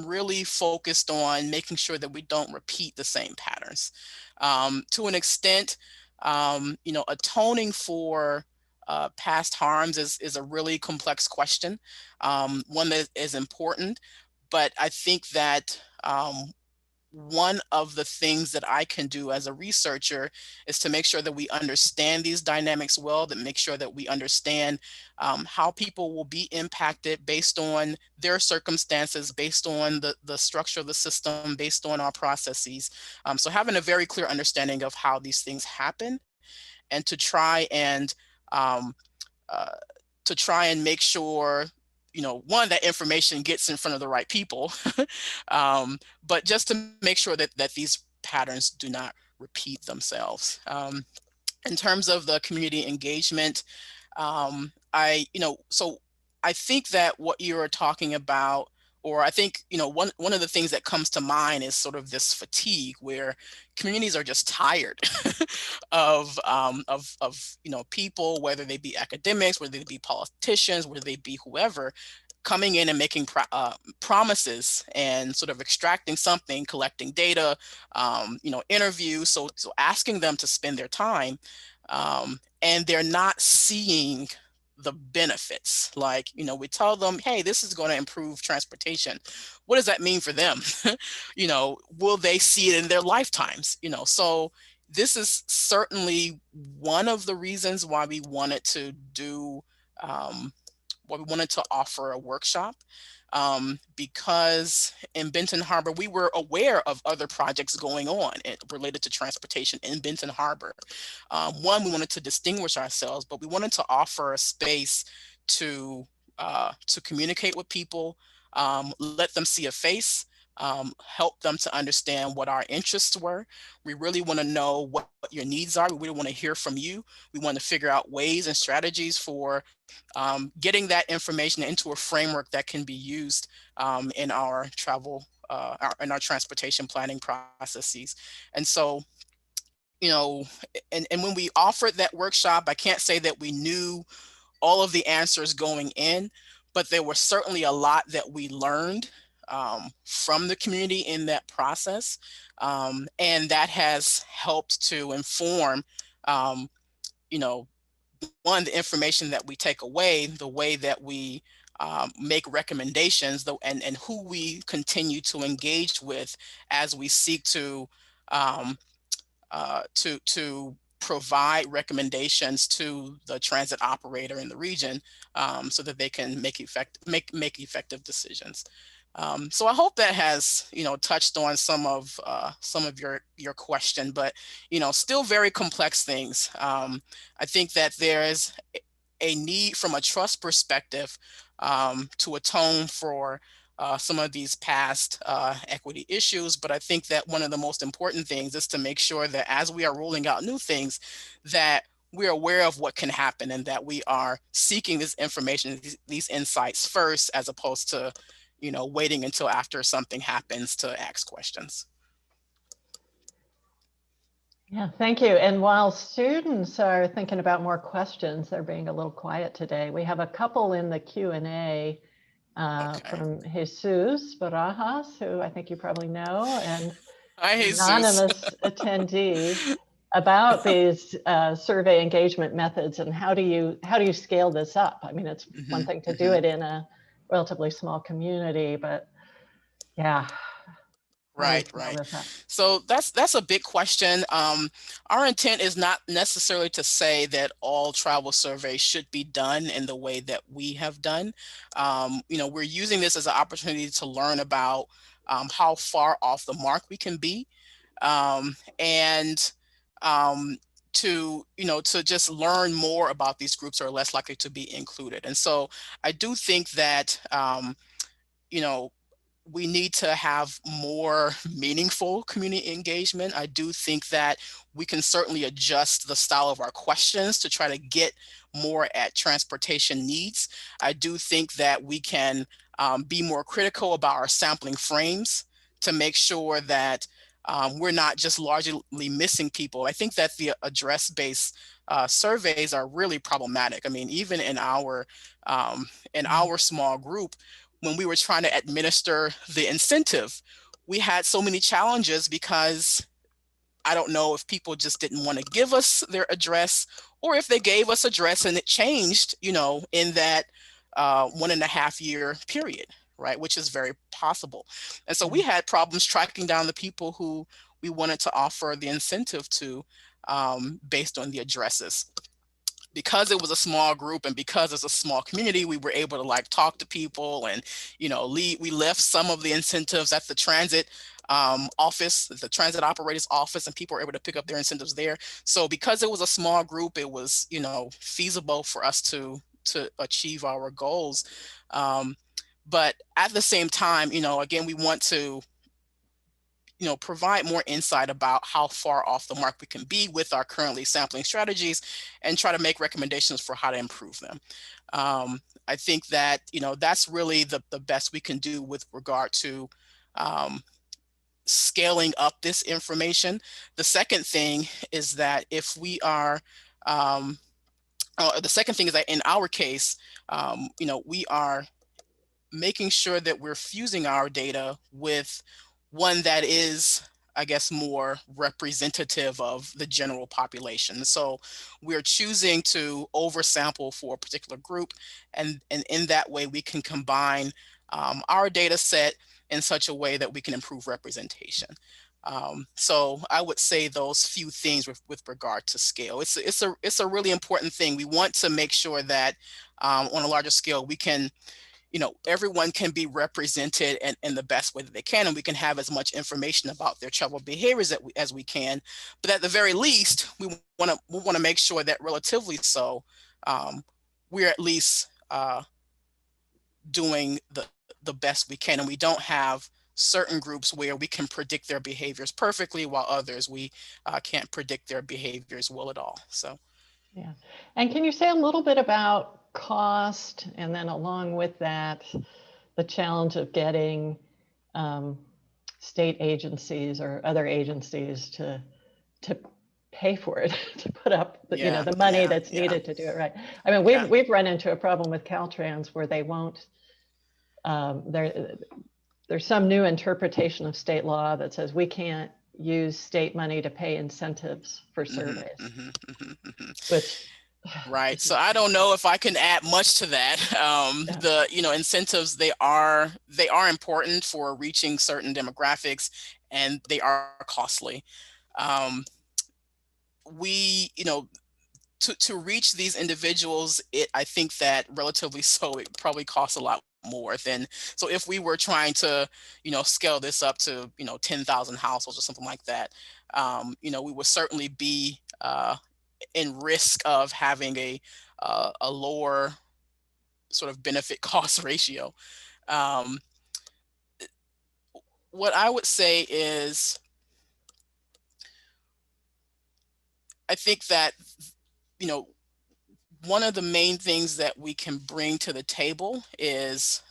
really focused on making sure that we don't repeat the same patterns. To an extent, atoning for past harms is a really complex question, one that is important. But I think that one of the things that I can do as a researcher is to make sure that we understand these dynamics well, that make sure that we understand how people will be impacted based on their circumstances, based on the structure of the system, based on our processes. So having a very clear understanding of how these things happen, and to try and make sure, one, that information gets in front of the right people, but just to make sure that these patterns do not repeat themselves. In terms of the community engagement, so I think that what you're talking about, or I think, one of the things that comes to mind is sort of this fatigue where communities are just tired of people, whether they be academics, whether they be politicians, whether they be whoever, coming in and making promises and sort of extracting something, collecting data, interviews. So asking them to spend their time, and they're not seeing the benefits. Like, we tell them, hey, this is going to improve transportation. What does that mean for them? Will they see it in their lifetimes? So this is certainly one of the reasons why we wanted to do, why we wanted to offer a workshop. because in Benton Harbor, we were aware of other projects going on related to transportation in Benton Harbor. One, we wanted to distinguish ourselves, but we wanted to offer a space to communicate with people, let them see a face, help them to understand what our interests were. We really want to know what your needs are. We really want to hear from you. We want to figure out ways and strategies for getting that information into a framework that can be used in our travel, in our transportation planning processes. And so, you know, and when we offered that workshop, I can't say that we knew all of the answers going in, but there was certainly a lot that we learned from the community in that process. And that has helped to inform, you know, one, the information that we take away, the way that we make recommendations, and who we continue to engage with as we seek um, to provide recommendations to the transit operator in the region, so that they can make effective decisions. So I hope that has, you know, touched on some of your question, but, you know, still very complex things. I think that there is a need from a trust perspective to atone for some of these past equity issues. But I think that one of the most important things is to make sure that as we are rolling out new things, that we're aware of what can happen and that we are seeking this information, these insights first, as opposed to, you know, waiting until after something happens to ask questions. Yeah, thank you. And while students are thinking about more questions, they're being a little quiet today. We have a couple in the Q&A from Jesus Barajas, who I think you probably know, and Hi, Jesus. anonymous attendee about these survey engagement methods and how do you scale this up? I mean, it's one thing to do it in a relatively small community, but yeah. Right. So that's a big question. Our intent is not necessarily to say that all travel surveys should be done in the way that we have done. You know, we're using this as an opportunity to learn about how far off the mark we can be, and to, you know, to just learn more about these groups who are less likely to be included. And so I do think that, you know, we need to have more meaningful community engagement. I do think that we can certainly adjust the style of our questions to try to get more at transportation needs. I do think that we can be more critical about our sampling frames to make sure that we're not just largely missing people. I think that the address-based surveys are really problematic. I mean, even in our small group, when we were trying to administer the incentive, we had so many challenges because I don't know if people just didn't want to give us their address, or if they gave us address and it changed, you know, in that 1.5 year period, right? Which is very possible. And so we had problems tracking down the people who we wanted to offer the incentive to based on the addresses. Because it was a small group and because it's a small community, we were able to like talk to people and, you know, we left some of the incentives at the transit office, the transit operator's office, and people were able to pick up their incentives there. So because it was a small group, it was, you know, feasible for us to achieve our goals. But at the same time, you know, again, we want to, you know, provide more insight about how far off the mark we can be with our currently sampling strategies and try to make recommendations for how to improve them. I think that, you know, that's really the best we can do with regard to scaling up this information. The second thing is that if we are, the second thing is that in our case, you know, we are making sure that we're fusing our data with one that is, I guess, more representative of the general population. So we're choosing to oversample for a particular group, and in that way we can combine our data set in such a way that we can improve representation. So I would say those few things with regard to scale. It's a really important thing. We want to make sure that on a larger scale we can, everyone can be represented in the best way that they can, and we can have as much information about their troubled behaviors as we can. But at the very least, we want to make sure that relatively so, we're at least doing the best we can, and we don't have certain groups where we can predict their behaviors perfectly, while others we can't predict their behaviors well at all. So, yeah. And can you say a little bit about cost, and then along with that, the challenge of getting state agencies or other agencies to pay for it, to put up the, the money that's needed to do it right? I mean, we've run into a problem with Caltrans where they won't. There's some new interpretation of state law that says we can't use state money to pay incentives for surveys. Which, right. So I don't know if I can add much to that. The incentives, they are important for reaching certain demographics, and they are costly. We to reach these individuals, I think that relatively so, it probably costs a lot more than, so if we were trying to, scale this up to, 10,000 households or something like that, we would certainly be in risk of having a lower sort of benefit cost ratio. What I would say is, I think that, one of the main things that we can bring to the table is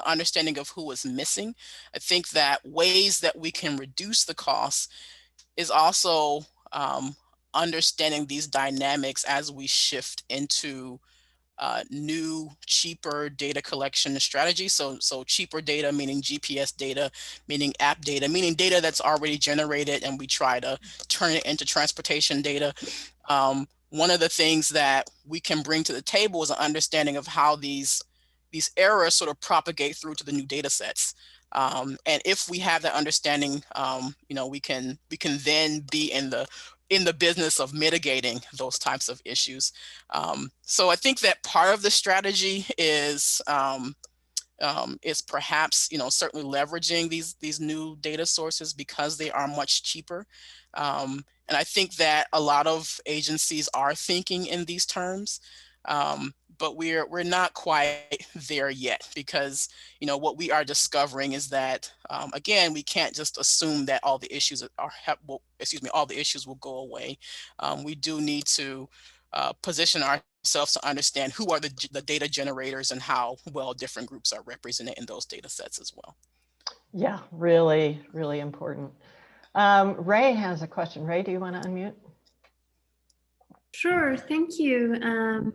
understanding of who is missing. I think that ways that we can reduce the costs is also understanding these dynamics as we shift into new, cheaper data collection strategies. So cheaper data, meaning GPS data, meaning app data, meaning data that's already generated, and we try to turn it into transportation data. One of the things that we can bring to the table is an understanding of how these errors sort of propagate through to the new data sets. And if we have that understanding, we can then be in the business of mitigating those types of issues. So I think that part of the strategy is perhaps, certainly leveraging these new data sources because they are much cheaper. And I think that a lot of agencies are thinking in these terms, but we're not quite there yet, because what we are discovering is that again, we can't just assume that all the issues all the issues will go away. We do need to position ourselves to understand who are the data generators and how well different groups are represented in those data sets as well. Yeah, really, really important. Ray has a question. Ray, do you want to unmute? Sure, thank you.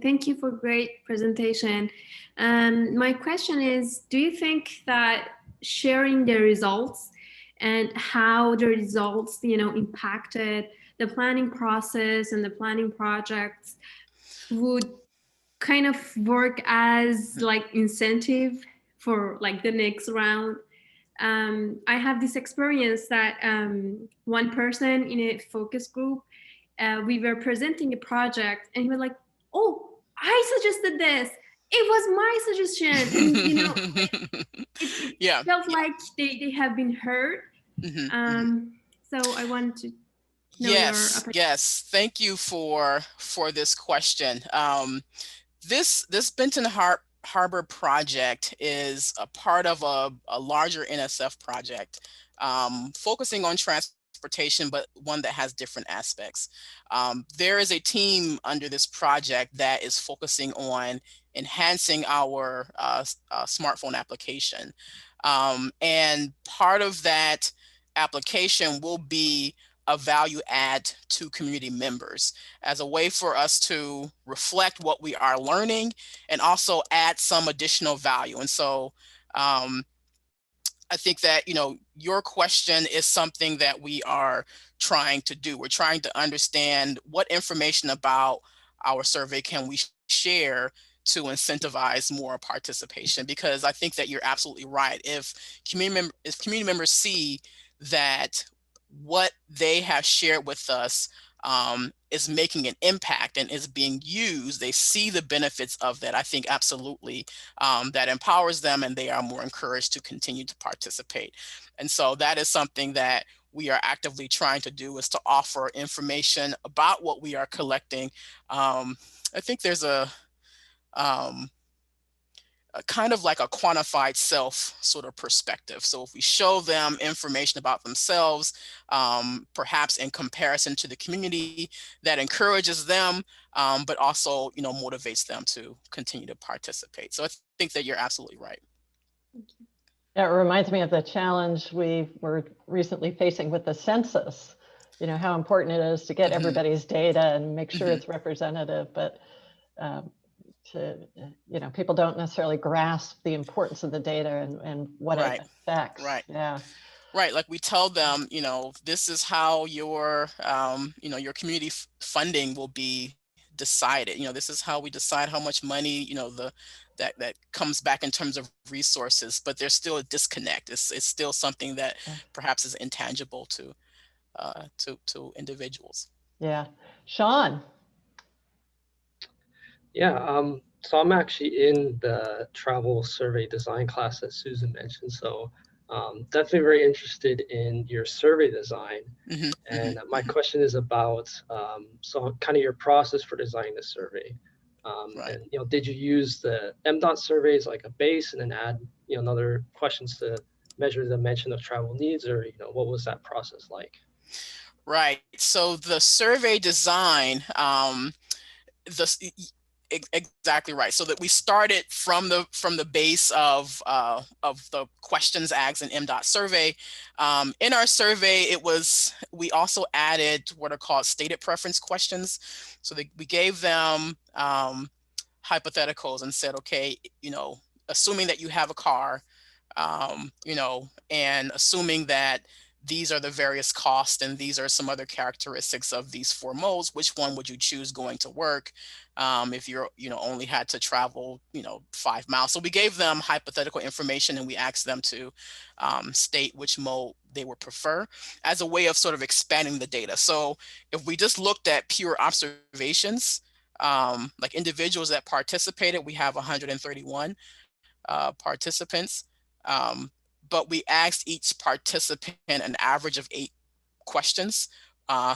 Thank you for great presentation. My question is, do you think that sharing the results and how the results, impacted the planning process and the planning projects would kind of work as like incentive for like the next round? I have this experience that one person in a focus group, we were presenting a project, and he was like, "Oh, I suggested this. It was my suggestion." And, it felt like they have been heard. So I wanted to know your opinion. Yes. Thank you for this question. This Benton Harbor project is a part of a larger NSF project, focusing on transportation, but one that has different aspects. There is a team under this project that is focusing on enhancing our smartphone application. And part of that application will be a value add to community members as a way for us to reflect what we are learning and also add some additional value. And so I think that, your question is something that we are trying to do. We're trying to understand what information about our survey can we share to incentivize more participation, because I think that you're absolutely right. If community members see that what they have shared with us is making an impact and is being used, they see the benefits of that, I think absolutely that empowers them, and they are more encouraged to continue to participate. And so that is something that we are actively trying to do, is to offer information about what we are collecting. I think there's a kind of like a quantified self sort of perspective. So if we show them information about themselves, perhaps in comparison to the community, that encourages them, but also, motivates them to continue to participate. So I think that you're absolutely right. It reminds me of the challenge we were recently facing with the census. How important it is to get everybody's data and make sure it's representative, but people don't necessarily grasp the importance of the data and what it affects. Right. Yeah. Right. Like we tell them, this is how your, your community funding will be decided. This is how we decide how much money, that comes back in terms of resources, but there's still a disconnect. It's still something that perhaps is intangible to individuals. Yeah. Sean. Yeah, so I'm actually in the travel survey design class that Susan mentioned. So definitely very interested in your survey design. And my question is about so kind of your process for designing the survey. And did you use the MDOT surveys like a base and then add other questions to measure the dimension of travel needs, or what was that process like? Right. So the survey design, exactly right. So that we started from the base of the questions asked in MDOT survey. In our survey, we also added what are called stated preference questions. So we gave them hypotheticals and said, okay, assuming that you have a car, and assuming that these are the various costs and these are some other characteristics of these four modes, which one would you choose going to work if you're only had to travel 5 miles? So we gave them hypothetical information and we asked them to state which mode they would prefer as a way of sort of expanding the data. So if we just looked at pure observations, like individuals that participated, we have 131 participants. But we asked each participant an average of 8 questions.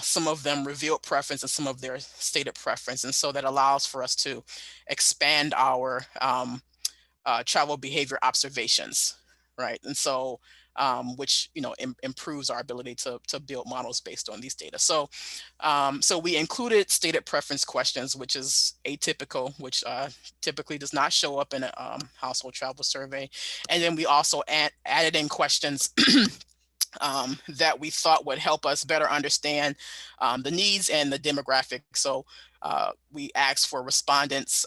Some of them revealed preference and some of their stated preference. And so that allows for us to expand our travel behavior observations, right? And so, which, improves our ability to build models based on these data. So, so we included stated preference questions, which is atypical, which typically does not show up in a household travel survey. And then we also added in questions that we thought would help us better understand the needs and the demographics. So we asked for respondents,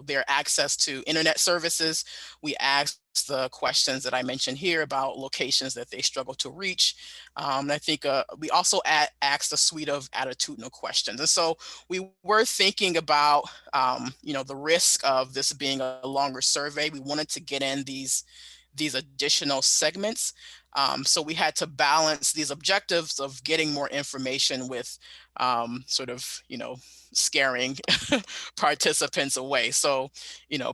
their access to internet services. We asked the questions that I mentioned here about locations that they struggle to reach. I think we also asked a suite of attitudinal questions. And so we were thinking about, the risk of this being a longer survey. We wanted to get in these additional segments. So we had to balance these objectives of getting more information with sort of, scaring participants away. So,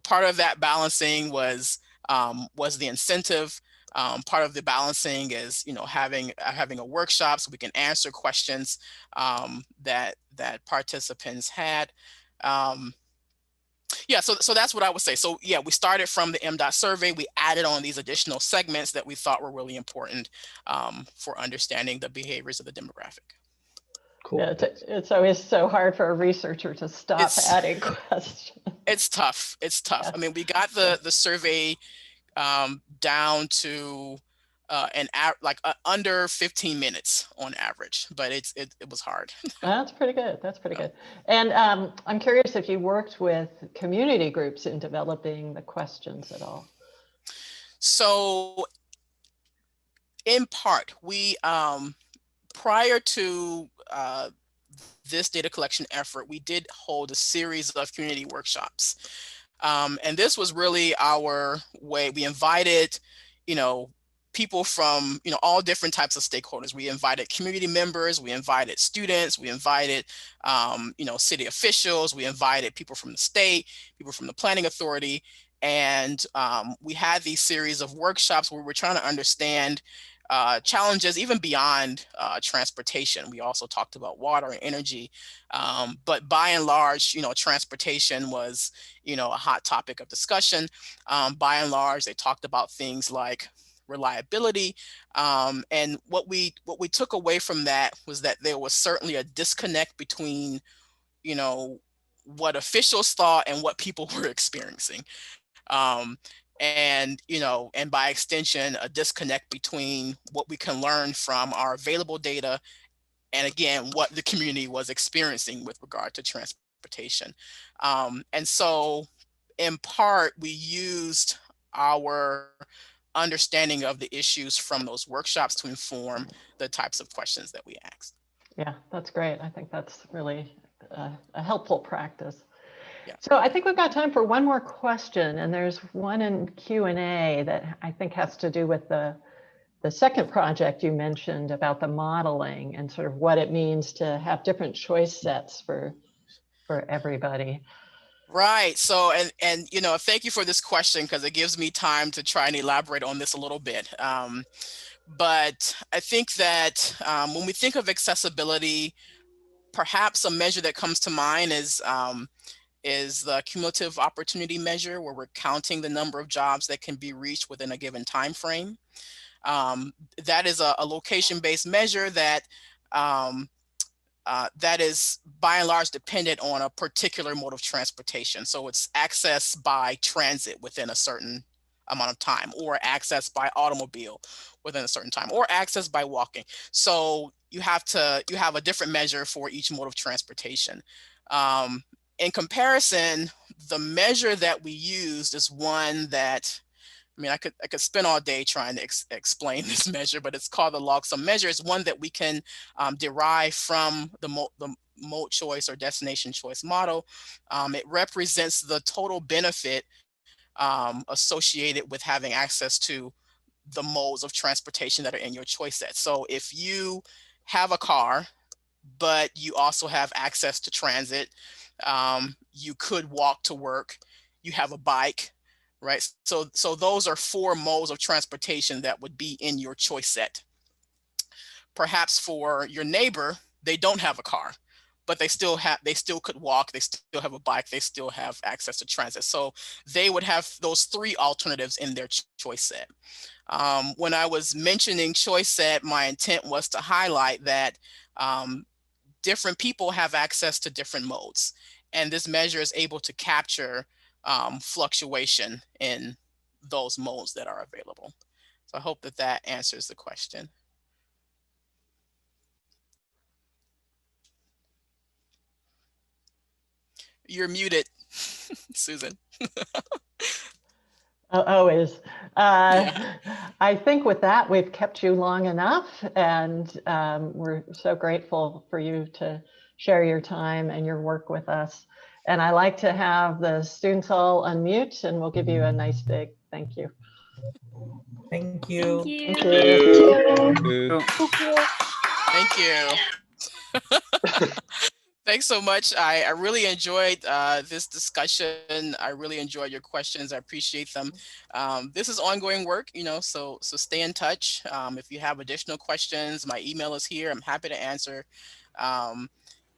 part of that balancing was the incentive. Part of the balancing is, having a workshop so we can answer questions that participants had. Yeah, so that's what I would say. So yeah, we started from the MDOT survey. We added on these additional segments that we thought were really important for understanding the behaviors of the demographic. Cool. Yeah, it's always so hard for a researcher to stop adding questions. It's tough. It's tough. Yeah. I mean, we got the survey down to under 15 minutes on average, but it was hard. That's pretty good. That's pretty good. And I'm curious if you worked with community groups in developing the questions at all. So in part, we prior to this data collection effort, we did hold a series of community workshops. And this was really our way. We invited, people from, all different types of stakeholders. We invited community members, we invited students, we invited, city officials, we invited people from the state, people from the planning authority. And we had these series of workshops where we're trying to understand challenges even beyond transportation. We also talked about water and energy, but by and large, transportation was, a hot topic of discussion. By and large, they talked about things like reliability, and what we took away from that was that there was certainly a disconnect between, what officials thought and what people were experiencing. And by extension, a disconnect between what we can learn from our available data and, again, what the community was experiencing with regard to transportation. And so in part, we used our understanding of the issues from those workshops to inform the types of questions that we asked. Yeah, that's great. I think that's really a helpful practice. Yeah. So I think we've got time for one more question, and there's one in Q&A that I think has to do with the second project you mentioned about the modeling and sort of what it means to have different choice sets for everybody. Right. So, and thank you for this question, because it gives me time to try and elaborate on this a little bit. But I think that when we think of accessibility, perhaps a measure that comes to mind is the cumulative opportunity measure, where we're counting the number of jobs that can be reached within a given time frame. That is a location-based measure that that is by and large dependent on a particular mode of transportation. So it's access by transit within a certain amount of time, or access by automobile within a certain time, or access by walking. So you have a different measure for each mode of transportation. In comparison, the measure that we used is one that, I could spend all day trying to explain this measure, but it's called the log sum measure. It's one that we can derive from the mode choice or destination choice model. It represents the total benefit associated with having access to the modes of transportation that are in your choice set. So if you have a car, but you also have access to transit, you could walk to work, you have a bike, right? So those are 4 modes of transportation that would be in your choice set. Perhaps for your neighbor, they don't have a car, but they still could walk, they still have a bike, they still have access to transit. So they would have those 3 alternatives in their choice set. When I was mentioning choice set, my intent was to highlight that different people have access to different modes, and this measure is able to capture fluctuation in those modes that are available. So I hope that answers the question. You're muted, Susan. Always. Yeah. I think with that, we've kept you long enough, and we're so grateful for you to share your time and your work with us. And I like to have the students all unmute, and we'll give you a nice big thank you. Thank you. Thank you. Thank you. Thank you. Thanks so much. I really enjoyed this discussion. I really enjoyed your questions. I appreciate them. This is ongoing work, so stay in touch. If you have additional questions, my email is here. I'm happy to answer.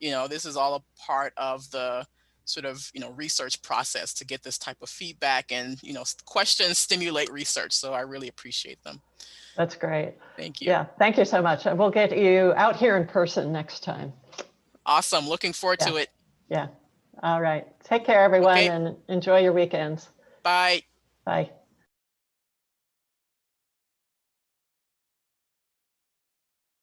This is all a part of the sort of, research process to get this type of feedback, and, questions stimulate research. So I really appreciate them. That's great. Thank you. Yeah, thank you so much. And we'll get you out here in person next time. Awesome. Looking forward to it. Yeah. All right. Take care, everyone, Okay. and enjoy your weekends. Bye. Bye.